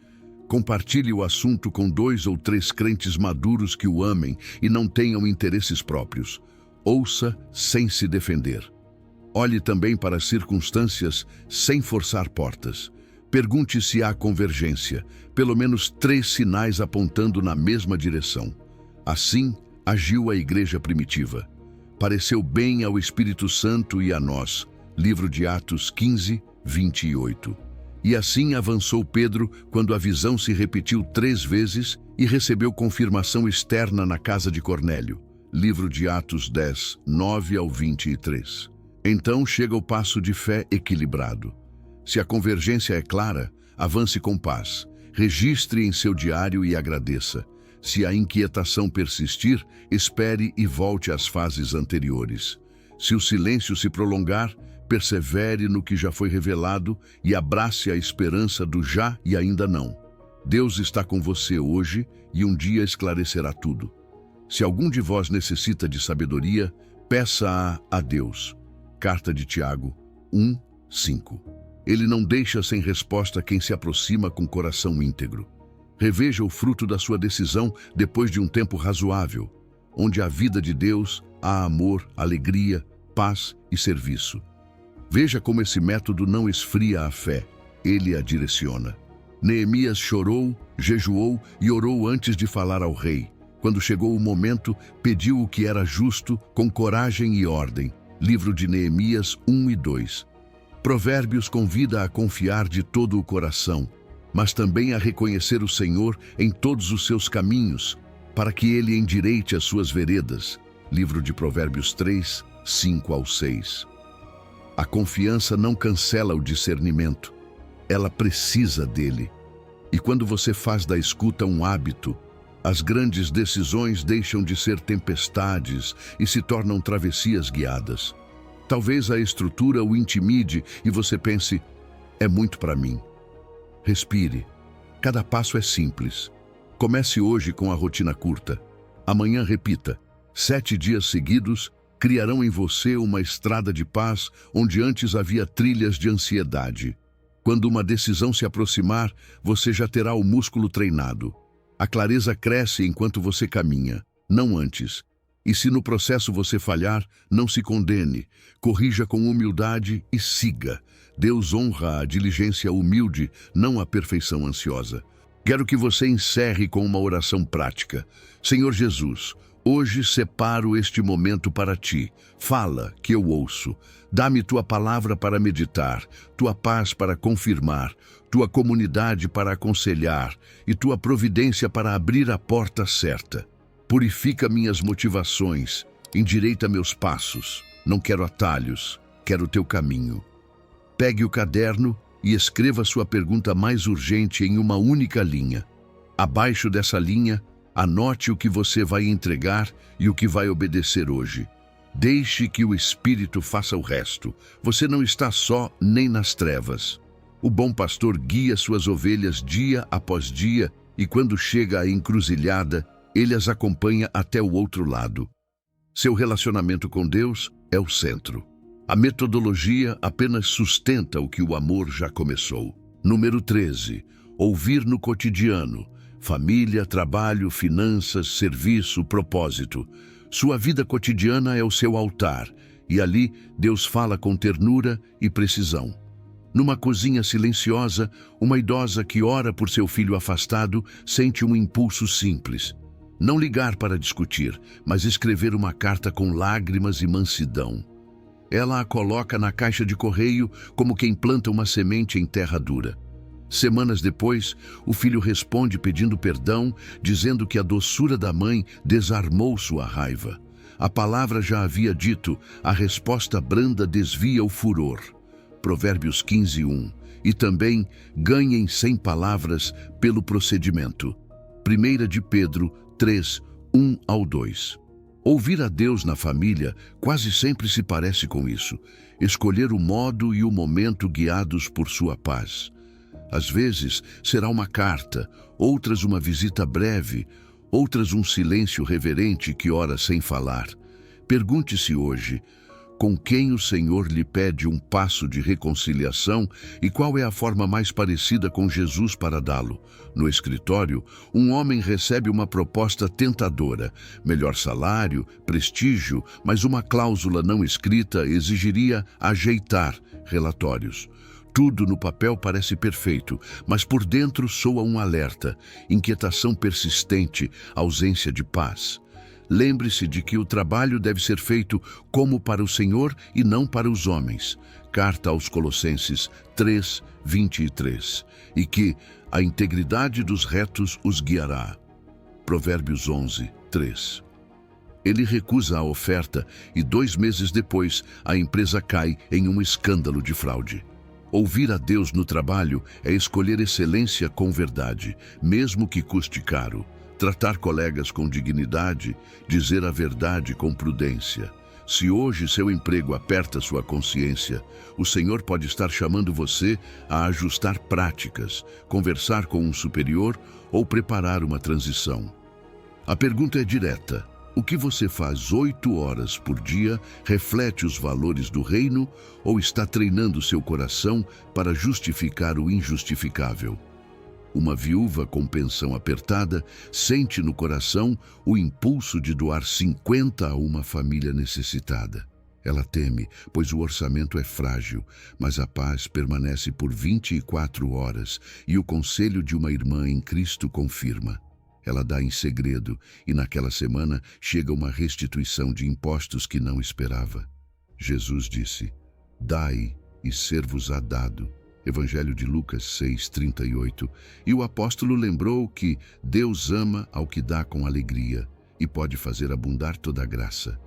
Compartilhe o assunto com 2 ou 3 crentes maduros que o amem e não tenham interesses próprios. Ouça sem se defender. Olhe também para as circunstâncias sem forçar portas. Pergunte se há convergência, pelo menos 3 sinais apontando na mesma direção. Assim, agiu a igreja primitiva. Pareceu bem ao Espírito Santo e a nós. Livro de Atos 15, 28. E assim avançou Pedro quando a visão se repetiu 3 vezes e recebeu confirmação externa na casa de Cornélio. Livro de Atos 10, 9 ao 23. Então chega o passo de fé equilibrado. Se a convergência é clara, avance com paz. Registre em seu diário e agradeça. Se a inquietação persistir, espere e volte às fases anteriores. Se o silêncio se prolongar, persevere no que já foi revelado e abrace a esperança do já e ainda não. Deus está com você hoje e um dia esclarecerá tudo. Se algum de vós necessita de sabedoria, peça-a a Deus. Carta de Tiago 1, 5. Ele não deixa sem resposta quem se aproxima com coração íntegro. Reveja o fruto da sua decisão depois de um tempo razoável. Onde há vida de Deus, há amor, alegria, paz e serviço. Veja como esse método não esfria a fé, ele a direciona. Neemias chorou, jejuou e orou antes de falar ao rei. Quando chegou o momento, pediu o que era justo, com coragem e ordem. Livro de Neemias 1 e 2. Provérbios convida a confiar de todo o coração, mas também a reconhecer o Senhor em todos os seus caminhos, para que ele endireite as suas veredas. Livro de Provérbios 3, 5 ao 6. A confiança não cancela o discernimento, ela precisa dele. E quando você faz da escuta um hábito, as grandes decisões deixam de ser tempestades e se tornam travessias guiadas. Talvez a estrutura o intimide e você pense, é muito para mim. Respire. Cada passo é simples. Comece hoje com a rotina curta. Amanhã repita. 7 dias seguidos criarão em você uma estrada de paz onde antes havia trilhas de ansiedade. Quando uma decisão se aproximar, você já terá o músculo treinado. A clareza cresce enquanto você caminha, não antes. E se no processo você falhar, não se condene. Corrija com humildade e siga. Deus honra a diligência humilde, não a perfeição ansiosa. Quero que você encerre com uma oração prática. Senhor Jesus, Hoje separo este momento para ti. Fala, que eu ouço. Dá-me tua palavra para meditar, tua paz para confirmar, tua comunidade para aconselhar e tua providência para abrir a porta certa. Purifica minhas motivações, endireita meus passos. Não quero atalhos, quero o teu caminho. Pegue o caderno e escreva sua pergunta mais urgente em uma única linha. Abaixo dessa linha, anote o que você vai entregar e o que vai obedecer hoje. Deixe que o Espírito faça o resto. Você não está só nem nas trevas. O bom pastor guia suas ovelhas dia após dia e quando chega à encruzilhada, ele as acompanha até o outro lado. Seu relacionamento com Deus é o centro. A metodologia apenas sustenta o que o amor já começou. Número 13. Ouvir no cotidiano. Família, trabalho, finanças, serviço, propósito. Sua vida cotidiana é o seu altar, e ali Deus fala com ternura e precisão. Numa cozinha silenciosa, uma idosa que ora por seu filho afastado sente um impulso simples. Não ligar para discutir, mas escrever uma carta com lágrimas e mansidão. Ela a coloca na caixa de correio como quem planta uma semente em terra dura. Semanas depois, o filho responde pedindo perdão, dizendo que a doçura da mãe desarmou sua raiva. A palavra já havia dito, a resposta branda desvia o furor. Provérbios 15:1. E também, ganhem sem palavras pelo procedimento. 1 de Pedro 3:1-2. Ouvir a Deus na família quase sempre se parece com isso. Escolher o modo e o momento guiados por sua paz. Às vezes será uma carta, outras uma visita breve, outras um silêncio reverente que ora sem falar. Pergunte-se hoje, com quem o Senhor lhe pede um passo de reconciliação e qual é a forma mais parecida com Jesus para dá-lo? No escritório, um homem recebe uma proposta tentadora, melhor salário, prestígio, mas uma cláusula não escrita exigiria ajeitar relatórios. Tudo no papel parece perfeito, mas por dentro soa um alerta, inquietação persistente, ausência de paz. Lembre-se de que o trabalho deve ser feito como para o Senhor e não para os homens. Carta aos Colossenses 3:23. E que a integridade dos retos os guiará. Provérbios 11:3. Ele recusa a oferta e 2 meses depois a empresa cai em um escândalo de fraude. Ouvir a Deus no trabalho é escolher excelência com verdade, mesmo que custe caro. Tratar colegas com dignidade, dizer a verdade com prudência. Se hoje seu emprego aperta sua consciência, o Senhor pode estar chamando você a ajustar práticas, conversar com um superior ou preparar uma transição. A pergunta é direta. O que você faz 8 horas por dia reflete os valores do reino ou está treinando seu coração para justificar o injustificável? Uma viúva com pensão apertada sente no coração o impulso de doar 50 a uma família necessitada. Ela teme, pois o orçamento é frágil, mas a paz permanece por 24 horas e o conselho de uma irmã em Cristo confirma. Ela dá em segredo e naquela semana chega uma restituição de impostos que não esperava. Jesus disse, dai e ser-vos-á dado. Evangelho de Lucas 6:38. E o apóstolo lembrou que Deus ama ao que dá com alegria e pode fazer abundar toda a graça.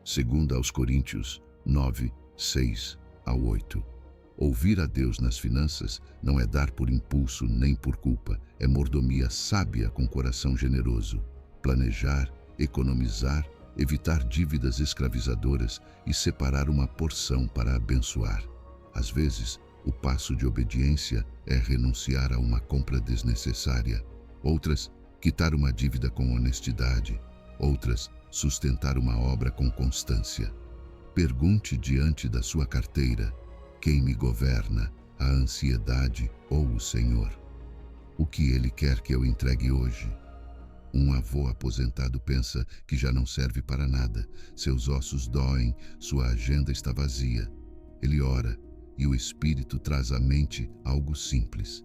2 aos Coríntios 9:6-8. Ouvir a Deus nas finanças não é dar por impulso nem por culpa, é mordomia sábia com coração generoso. Planejar, economizar, evitar dívidas escravizadoras e separar uma porção para abençoar. Às vezes, o passo de obediência é renunciar a uma compra desnecessária. Outras, quitar uma dívida com honestidade. Outras, sustentar uma obra com constância. Pergunte diante da sua carteira: quem me governa, a ansiedade ou o Senhor? O que Ele quer que eu entregue hoje? Um avô aposentado pensa que já não serve para nada. Seus ossos doem, sua agenda está vazia. Ele ora e o Espírito traz à mente algo simples.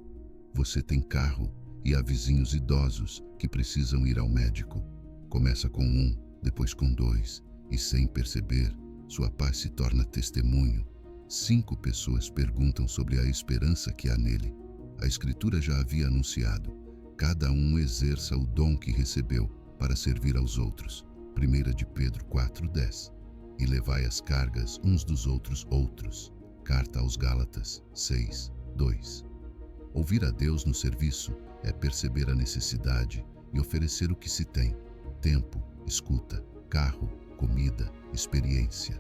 Você tem carro e há vizinhos idosos que precisam ir ao médico. Começa com um depois com 2, e sem perceber, sua paz se torna testemunho. 5 pessoas perguntam sobre a esperança que há nele. A Escritura já havia anunciado: cada um exerça o dom que recebeu para servir aos outros. 1 de Pedro 4:10. E levai as cargas uns dos outros. Carta aos Gálatas 6:2. Ouvir a Deus no serviço é perceber a necessidade e oferecer o que se tem: tempo, escuta, carro, comida, experiência.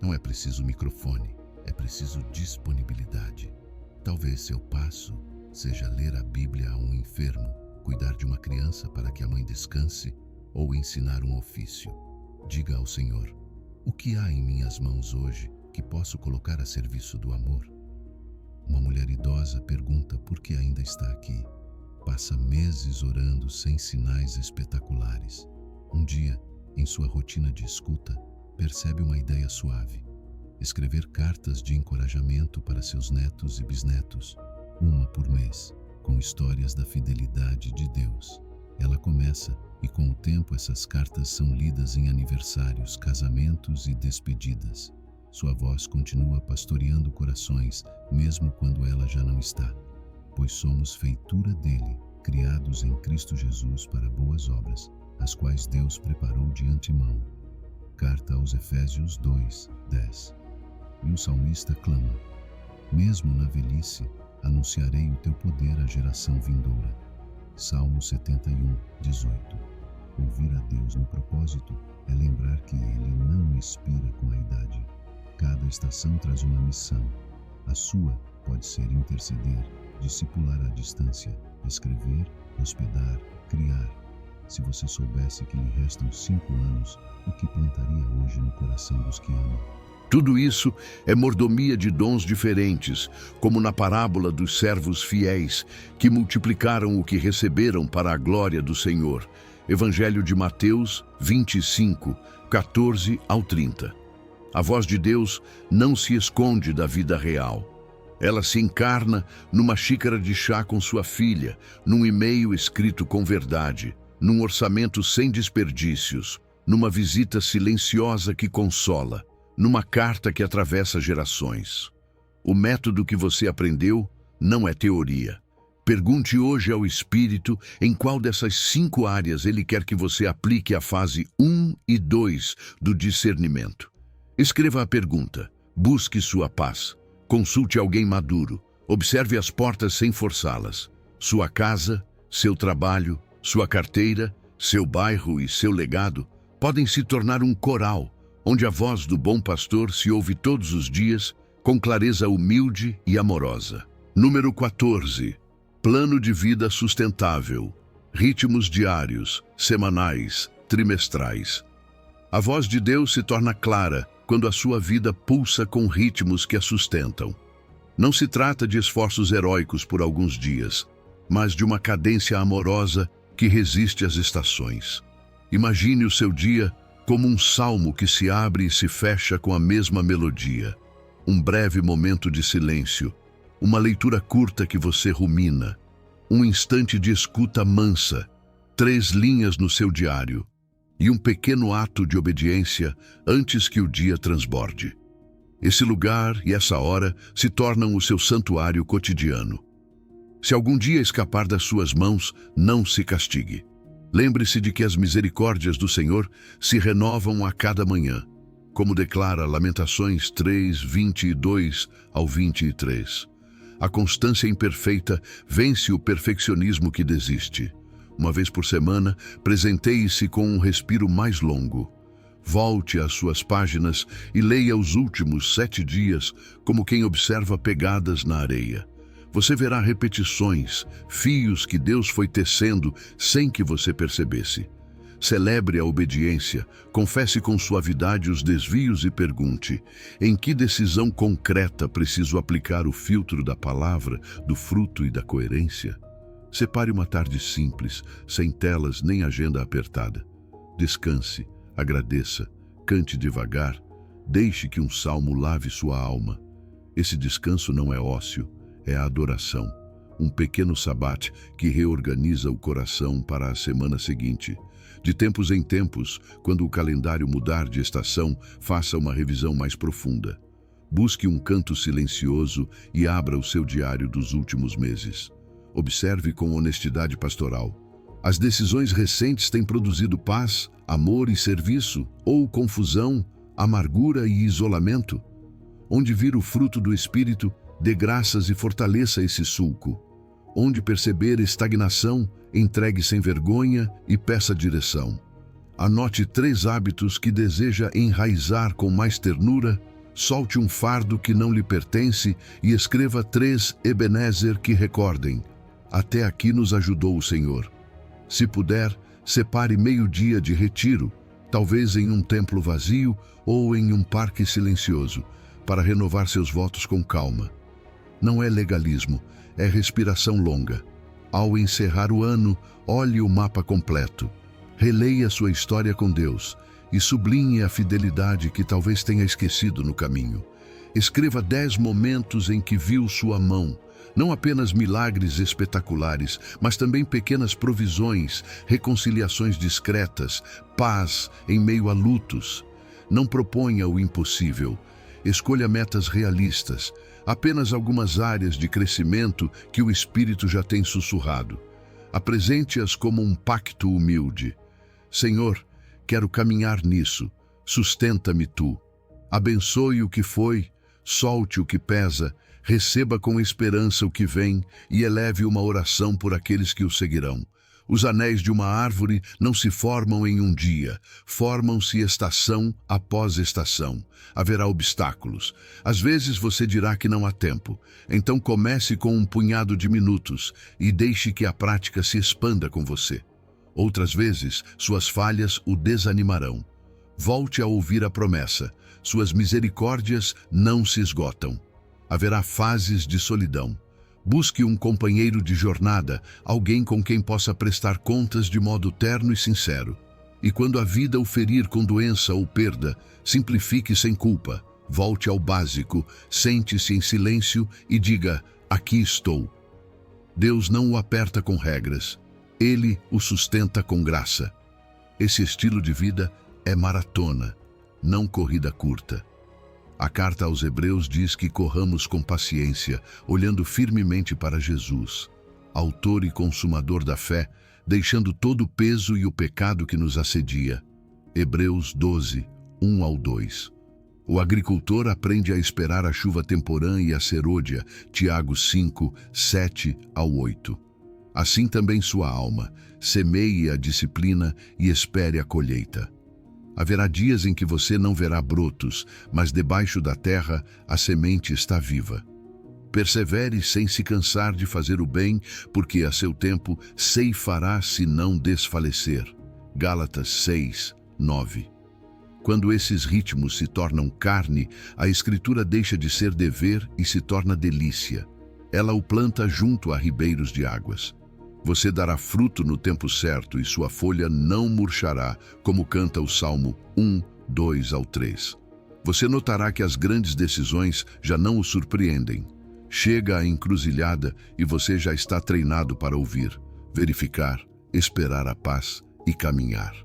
Não é preciso microfone, é preciso disponibilidade. Talvez seu passo seja ler a Bíblia a um enfermo, cuidar de uma criança para que a mãe descanse ou ensinar um ofício. Diga ao Senhor: o que há em minhas mãos hoje que posso colocar a serviço do amor? Uma mulher idosa pergunta por que ainda está aqui. Passa meses orando sem sinais espetaculares. Um dia, em sua rotina de escuta, percebe uma ideia suave: escrever cartas de encorajamento para seus netos e bisnetos, uma por mês, com histórias da fidelidade de Deus. Ela começa, e com o tempo essas cartas são lidas em aniversários, casamentos e despedidas. Sua voz continua pastoreando corações, mesmo quando ela já não está. Pois somos feitura dele, criados em Cristo Jesus para boas obras, as quais Deus preparou de antemão. Carta aos Efésios 2:10. E o salmista clama: mesmo na velhice, anunciarei o teu poder à geração vindoura. Salmo 71:18. Ouvir a Deus no propósito é lembrar que Ele não expira com a idade. Cada estação traz uma missão. A sua pode ser interceder, discipular à distância, escrever, hospedar, criar. Se você soubesse que lhe restam 5 anos, o que plantaria hoje no coração dos que ama? Tudo isso é mordomia de dons diferentes, como na parábola dos servos fiéis, que multiplicaram o que receberam para a glória do Senhor. Evangelho de Mateus 25:14-30. A voz de Deus não se esconde da vida real. Ela se encarna numa xícara de chá com sua filha, num e-mail escrito com verdade, num orçamento sem desperdícios, numa visita silenciosa que consola, numa carta que atravessa gerações. O método que você aprendeu não é teoria. Pergunte hoje ao Espírito em qual dessas 5 áreas ele quer que você aplique a fase 1 e 2 do discernimento. Escreva a pergunta, busque sua paz, consulte alguém maduro, observe as portas sem forçá-las. Sua casa, seu trabalho, sua carteira, seu bairro e seu legado podem se tornar um coral, onde a voz do bom pastor se ouve todos os dias, com clareza humilde e amorosa. Número 14. Plano de vida sustentável. Ritmos diários, semanais, trimestrais. A voz de Deus se torna clara quando a sua vida pulsa com ritmos que a sustentam. Não se trata de esforços heróicos por alguns dias, mas de uma cadência amorosa que resiste às estações. Imagine o seu dia como um salmo que se abre e se fecha com a mesma melodia. Um breve momento de silêncio, uma leitura curta que você rumina, um instante de escuta mansa, 3 linhas no seu diário e um pequeno ato de obediência antes que o dia transborde. Esse lugar e essa hora se tornam o seu santuário cotidiano. Se algum dia escapar das suas mãos, não se castigue. Lembre-se de que as misericórdias do Senhor se renovam a cada manhã, como declara Lamentações 3:22-23. A constância imperfeita vence o perfeccionismo que desiste. Uma vez por semana, presenteie-se com um respiro mais longo. Volte às suas páginas e leia os últimos 7 dias como quem observa pegadas na areia. Você verá repetições, fios que Deus foi tecendo sem que você percebesse. Celebre a obediência, confesse com suavidade os desvios e pergunte: em que decisão concreta preciso aplicar o filtro da palavra, do fruto e da coerência? Separe uma tarde simples, sem telas nem agenda apertada. Descanse, agradeça, cante devagar, deixe que um salmo lave sua alma. Esse descanso não é ócio, é a adoração. um pequeno sabbat que reorganiza o coração para a semana seguinte. De tempos em tempos, quando o calendário mudar de estação, faça uma revisão mais profunda. Busque um canto silencioso e abra o seu diário dos últimos meses. Observe com honestidade pastoral. As decisões recentes têm produzido paz, amor e serviço, ou confusão, amargura e isolamento? Onde vir o fruto do Espírito, dê graças e fortaleça esse sulco. Onde perceber estagnação, entregue sem vergonha e peça direção. Anote 3 hábitos que deseja enraizar com mais ternura, solte um fardo que não lhe pertence e escreva 3 Ebenezer que recordem: até aqui nos ajudou o Senhor. Se puder, separe meio-dia de retiro, talvez em um templo vazio ou em um parque silencioso, para renovar seus votos com calma. Não é legalismo, é respiração longa. Ao encerrar o ano, olhe o mapa completo. Releia sua história com Deus e sublinhe a fidelidade que talvez tenha esquecido no caminho. Escreva 10 momentos em que viu sua mão, não apenas milagres espetaculares, mas também pequenas provisões, reconciliações discretas, paz em meio a lutos. Não proponha o impossível. Escolha metas realistas, apenas algumas áreas de crescimento que o Espírito já tem sussurrado. Apresente-as como um pacto humilde. Senhor, quero caminhar nisso, sustenta-me tu. Abençoe o que foi, solte o que pesa, receba com esperança o que vem e eleve uma oração por aqueles que o seguirão. Os anéis de uma árvore não se formam em um dia, formam-se estação após estação. Haverá obstáculos. Às vezes você dirá que não há tempo. Então comece com um punhado de minutos e deixe que a prática se expanda com você. Outras vezes, suas falhas o desanimarão. Volte a ouvir a promessa. Suas misericórdias não se esgotam. Haverá fases de solidão. Busque um companheiro de jornada, alguém com quem possa prestar contas de modo terno e sincero. E quando a vida o ferir com doença ou perda, simplifique sem culpa. Volte ao básico, sente-se em silêncio e diga: aqui estou. Deus não o aperta com regras. Ele o sustenta com graça. Esse estilo de vida é maratona, não corrida curta. A carta aos Hebreus diz que corramos com paciência, olhando firmemente para Jesus, autor e consumador da fé, deixando todo o peso e o pecado que nos assedia. Hebreus 12, 1 ao 2. O agricultor aprende a esperar a chuva temporã e a serôdia, Tiago 5, 7 ao 8. Assim também sua alma, semeie a disciplina e espere a colheita. Haverá dias em que você não verá brotos, mas debaixo da terra a semente está viva. Persevere sem se cansar de fazer o bem, porque a seu tempo ceifará se não desfalecer. Gálatas 6, 9. Quando esses ritmos se tornam carne, a Escritura deixa de ser dever e se torna delícia. Ela o planta junto a ribeiros de águas. Você dará fruto no tempo certo e sua folha não murchará, como canta o Salmo 1, 2 ao 3. Você notará que as grandes decisões já não o surpreendem. Chega a encruzilhada e você já está treinado para ouvir, verificar, esperar a paz e caminhar.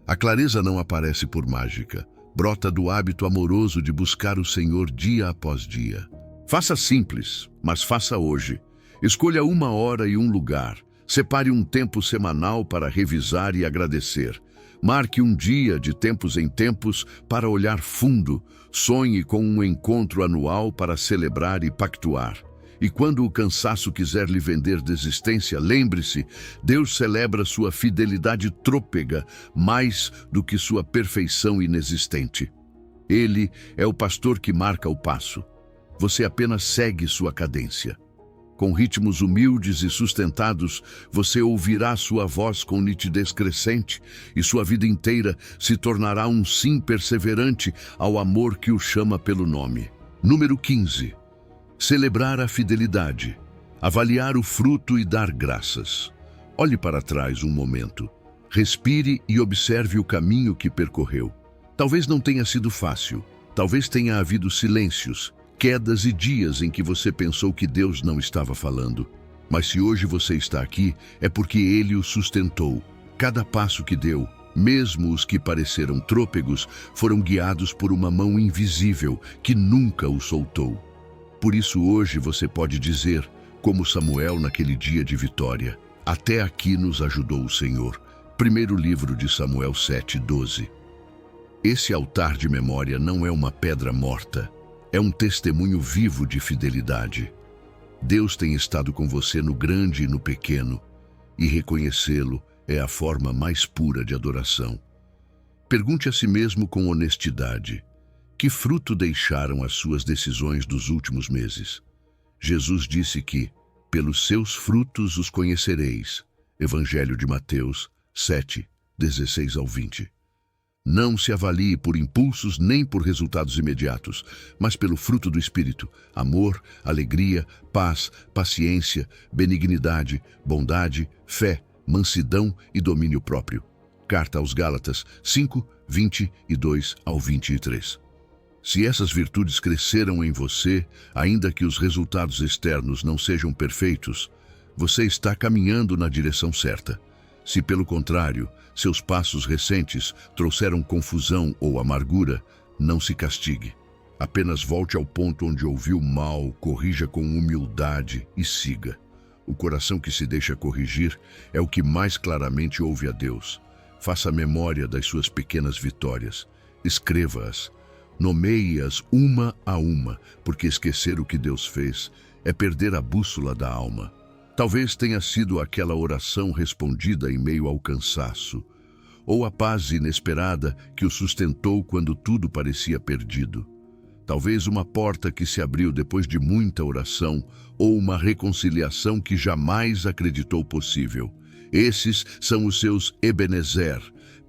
A clareza não aparece por mágica, brota do hábito amoroso de buscar o Senhor dia após dia. Faça simples, mas faça hoje. Escolha 1 hora e um lugar. Separe um tempo semanal para revisar e agradecer. Marque um dia de tempos em tempos para olhar fundo. Sonhe com um encontro anual para celebrar e pactuar. E quando o cansaço quiser lhe vender desistência, lembre-se, Deus celebra sua fidelidade trôpega mais do que sua perfeição inexistente. Ele é o pastor que marca o passo. Você apenas segue sua cadência. Com ritmos humildes e sustentados, você ouvirá sua voz com nitidez crescente e sua vida inteira se tornará um sim perseverante ao amor que o chama pelo nome. Número 15. Celebrar a fidelidade. Avaliar o fruto e dar graças. Olhe para trás um momento. Respire e observe o caminho que percorreu. Talvez não tenha sido fácil. Talvez tenha havido silêncios, quedas e dias em que você pensou que Deus não estava falando. Mas se hoje você está aqui, é porque Ele o sustentou. Cada passo que deu, mesmo os que pareceram trôpegos, foram guiados por uma mão invisível que nunca o soltou. Por isso hoje você pode dizer, como Samuel naquele dia de vitória: até aqui nos ajudou o Senhor. Primeiro livro de Samuel 7:12. Esse altar de memória não é uma pedra morta, é um testemunho vivo de fidelidade. Deus tem estado com você no grande e no pequeno, e reconhecê-lo é a forma mais pura de adoração. Pergunte a si mesmo com honestidade: que fruto deixaram as suas decisões dos últimos meses? Jesus disse que, pelos seus frutos os conhecereis. Evangelho de Mateus 7:16-20. Não se avalie por impulsos nem por resultados imediatos, mas pelo fruto do Espírito: amor, alegria, paz, paciência, benignidade, bondade, fé, mansidão e domínio próprio. Carta aos Gálatas 5:22-23. Se essas virtudes cresceram em você, ainda que os resultados externos não sejam perfeitos, você está caminhando na direção certa. Se, pelo contrário, seus passos recentes trouxeram confusão ou amargura, não se castigue. Apenas volte ao ponto onde ouviu mal, corrija com humildade e siga. O coração que se deixa corrigir é o que mais claramente ouve a Deus. Faça memória das suas pequenas vitórias. Escreva-as. Nomeie-as uma a uma, porque esquecer o que Deus fez é perder a bússola da alma. Talvez tenha sido aquela oração respondida em meio ao cansaço, ou a paz inesperada que o sustentou quando tudo parecia perdido. Talvez uma porta que se abriu depois de muita oração, ou uma reconciliação que jamais acreditou possível. Esses são os seus Ebenezer,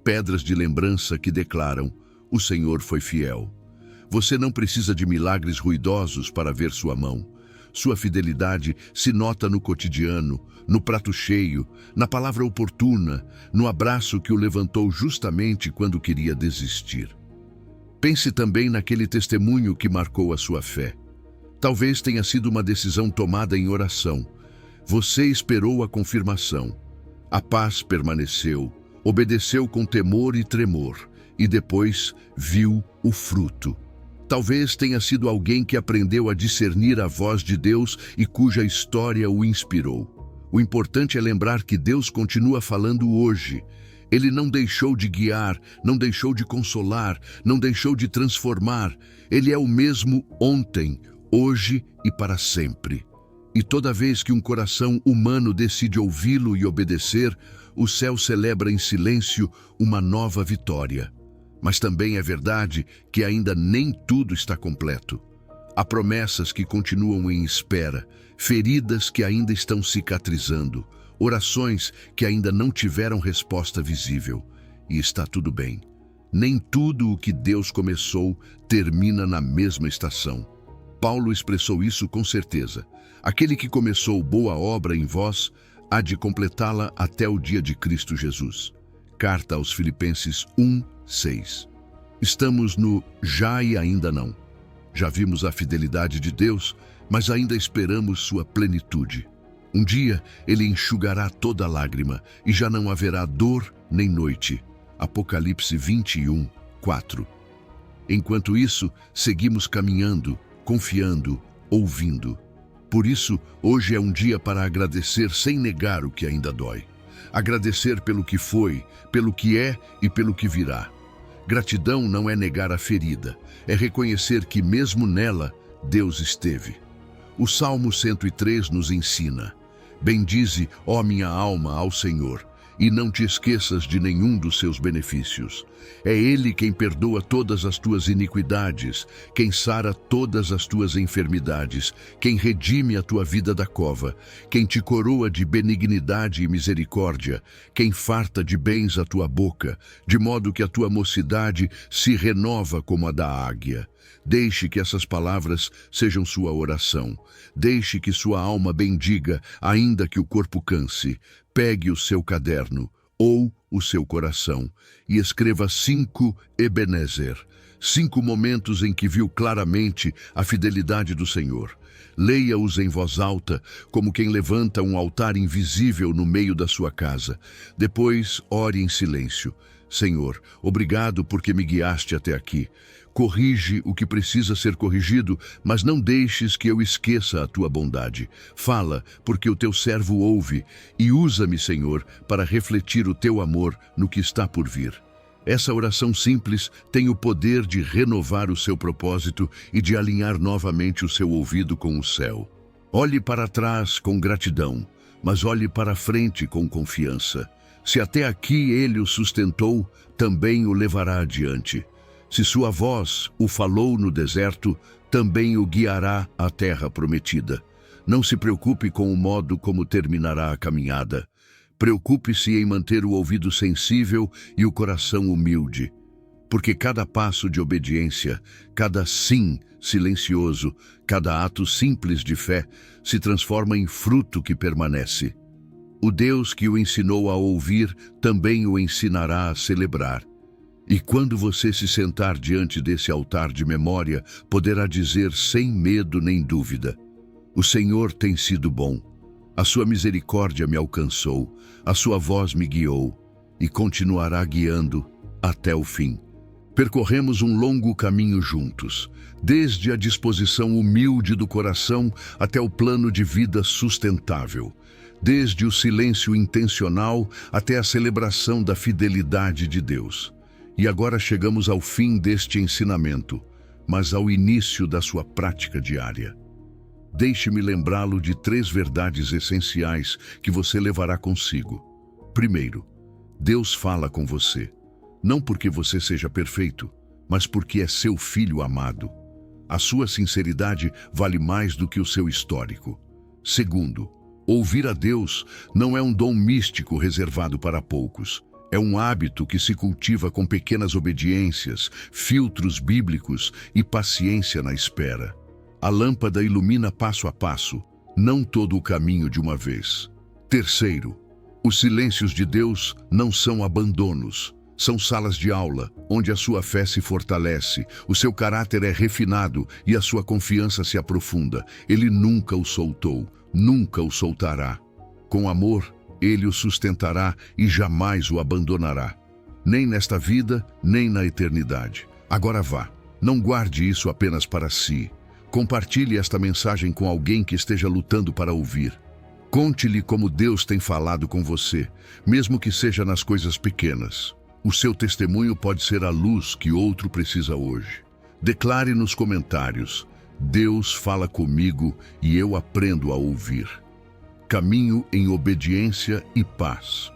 pedras de lembrança que declaram: o Senhor foi fiel. Você não precisa de milagres ruidosos para ver sua mão. Sua fidelidade se nota no cotidiano, no prato cheio, na palavra oportuna, no abraço que o levantou justamente quando queria desistir. Pense também naquele testemunho que marcou a sua fé. Talvez tenha sido uma decisão tomada em oração. Você esperou a confirmação. A paz permaneceu, obedeceu com temor e tremor, e depois viu o fruto. Talvez tenha sido alguém que aprendeu a discernir a voz de Deus e cuja história o inspirou. O importante é lembrar que Deus continua falando hoje. Ele não deixou de guiar, não deixou de consolar, não deixou de transformar. Ele é o mesmo ontem, hoje e para sempre. E toda vez que um coração humano decide ouvi-lo e obedecer, o céu celebra em silêncio uma nova vitória. Mas também é verdade que ainda nem tudo está completo. Há promessas que continuam em espera, feridas que ainda estão cicatrizando, orações que ainda não tiveram resposta visível. E está tudo bem. Nem tudo o que Deus começou termina na mesma estação. Paulo expressou isso com certeza. Aquele que começou boa obra em vós, há de completá-la até o dia de Cristo Jesus. Carta aos Filipenses 1:6. Estamos no já e ainda não. Já vimos a fidelidade de Deus, mas ainda esperamos sua plenitude. Um dia ele enxugará toda lágrima e já não haverá dor nem noite. Apocalipse 21:4. Enquanto isso, seguimos caminhando, confiando, ouvindo. Por isso, hoje é um dia para agradecer sem negar o que ainda dói. Agradecer pelo que foi, pelo que é e pelo que virá. Gratidão não é negar a ferida, é reconhecer que mesmo nela, Deus esteve. O Salmo 103 nos ensina: bendize, ó minha alma, ao Senhor, e não te esqueças de nenhum dos seus benefícios. É Ele quem perdoa todas as tuas iniquidades, quem sara todas as tuas enfermidades, quem redime a tua vida da cova, quem te coroa de benignidade e misericórdia, quem farta de bens a tua boca, de modo que a tua mocidade se renova como a da águia. Deixe que essas palavras sejam sua oração. Deixe que sua alma bendiga, ainda que o corpo canse. Pegue o seu caderno, ou o seu coração, e escreva 5 Ebenezer, 5 momentos em que viu claramente a fidelidade do Senhor. Leia-os em voz alta, como quem levanta um altar invisível no meio da sua casa. Depois, ore em silêncio. Senhor, obrigado porque me guiaste até aqui. Corrige o que precisa ser corrigido, mas não deixes que eu esqueça a tua bondade. Fala, porque o teu servo ouve, e usa-me, Senhor, para refletir o teu amor no que está por vir. Essa oração simples tem o poder de renovar o seu propósito e de alinhar novamente o seu ouvido com o céu. Olhe para trás com gratidão, mas olhe para frente com confiança. Se até aqui ele o sustentou, também o levará adiante. Se sua voz o falou no deserto, também o guiará à terra prometida. Não se preocupe com o modo como terminará a caminhada. Preocupe-se em manter o ouvido sensível e o coração humilde, porque cada passo de obediência, cada sim silencioso, cada ato simples de fé se transforma em fruto que permanece. O Deus que o ensinou a ouvir também o ensinará a celebrar. E quando você se sentar diante desse altar de memória, poderá dizer sem medo nem dúvida: o Senhor tem sido bom. A sua misericórdia me alcançou, a sua voz me guiou e continuará guiando até o fim. Percorremos um longo caminho juntos, desde a disposição humilde do coração até o plano de vida sustentável, desde o silêncio intencional até a celebração da fidelidade de Deus. E agora chegamos ao fim deste ensinamento, mas ao início da sua prática diária. Deixe-me lembrá-lo de 3 verdades essenciais que você levará consigo. Primeiro, Deus fala com você, não porque você seja perfeito, mas porque é seu filho amado. A sua sinceridade vale mais do que o seu histórico. Segundo, ouvir a Deus não é um dom místico reservado para poucos. É um hábito que se cultiva com pequenas obediências, filtros bíblicos e paciência na espera. A lâmpada ilumina passo a passo, não todo o caminho de uma vez. Terceiro, os silêncios de Deus não são abandonos. São salas de aula, onde a sua fé se fortalece, o seu caráter é refinado e a sua confiança se aprofunda. Ele nunca o soltou, nunca o soltará. Com amor, ele o sustentará e jamais o abandonará. Nem nesta vida, nem na eternidade. Agora vá, não guarde isso apenas para si. Compartilhe esta mensagem com alguém que esteja lutando para ouvir. Conte-lhe como Deus tem falado com você, mesmo que seja nas coisas pequenas. O seu testemunho pode ser a luz que outro precisa hoje. Declare nos comentários: Deus fala comigo e eu aprendo a ouvir. Caminho em obediência e paz.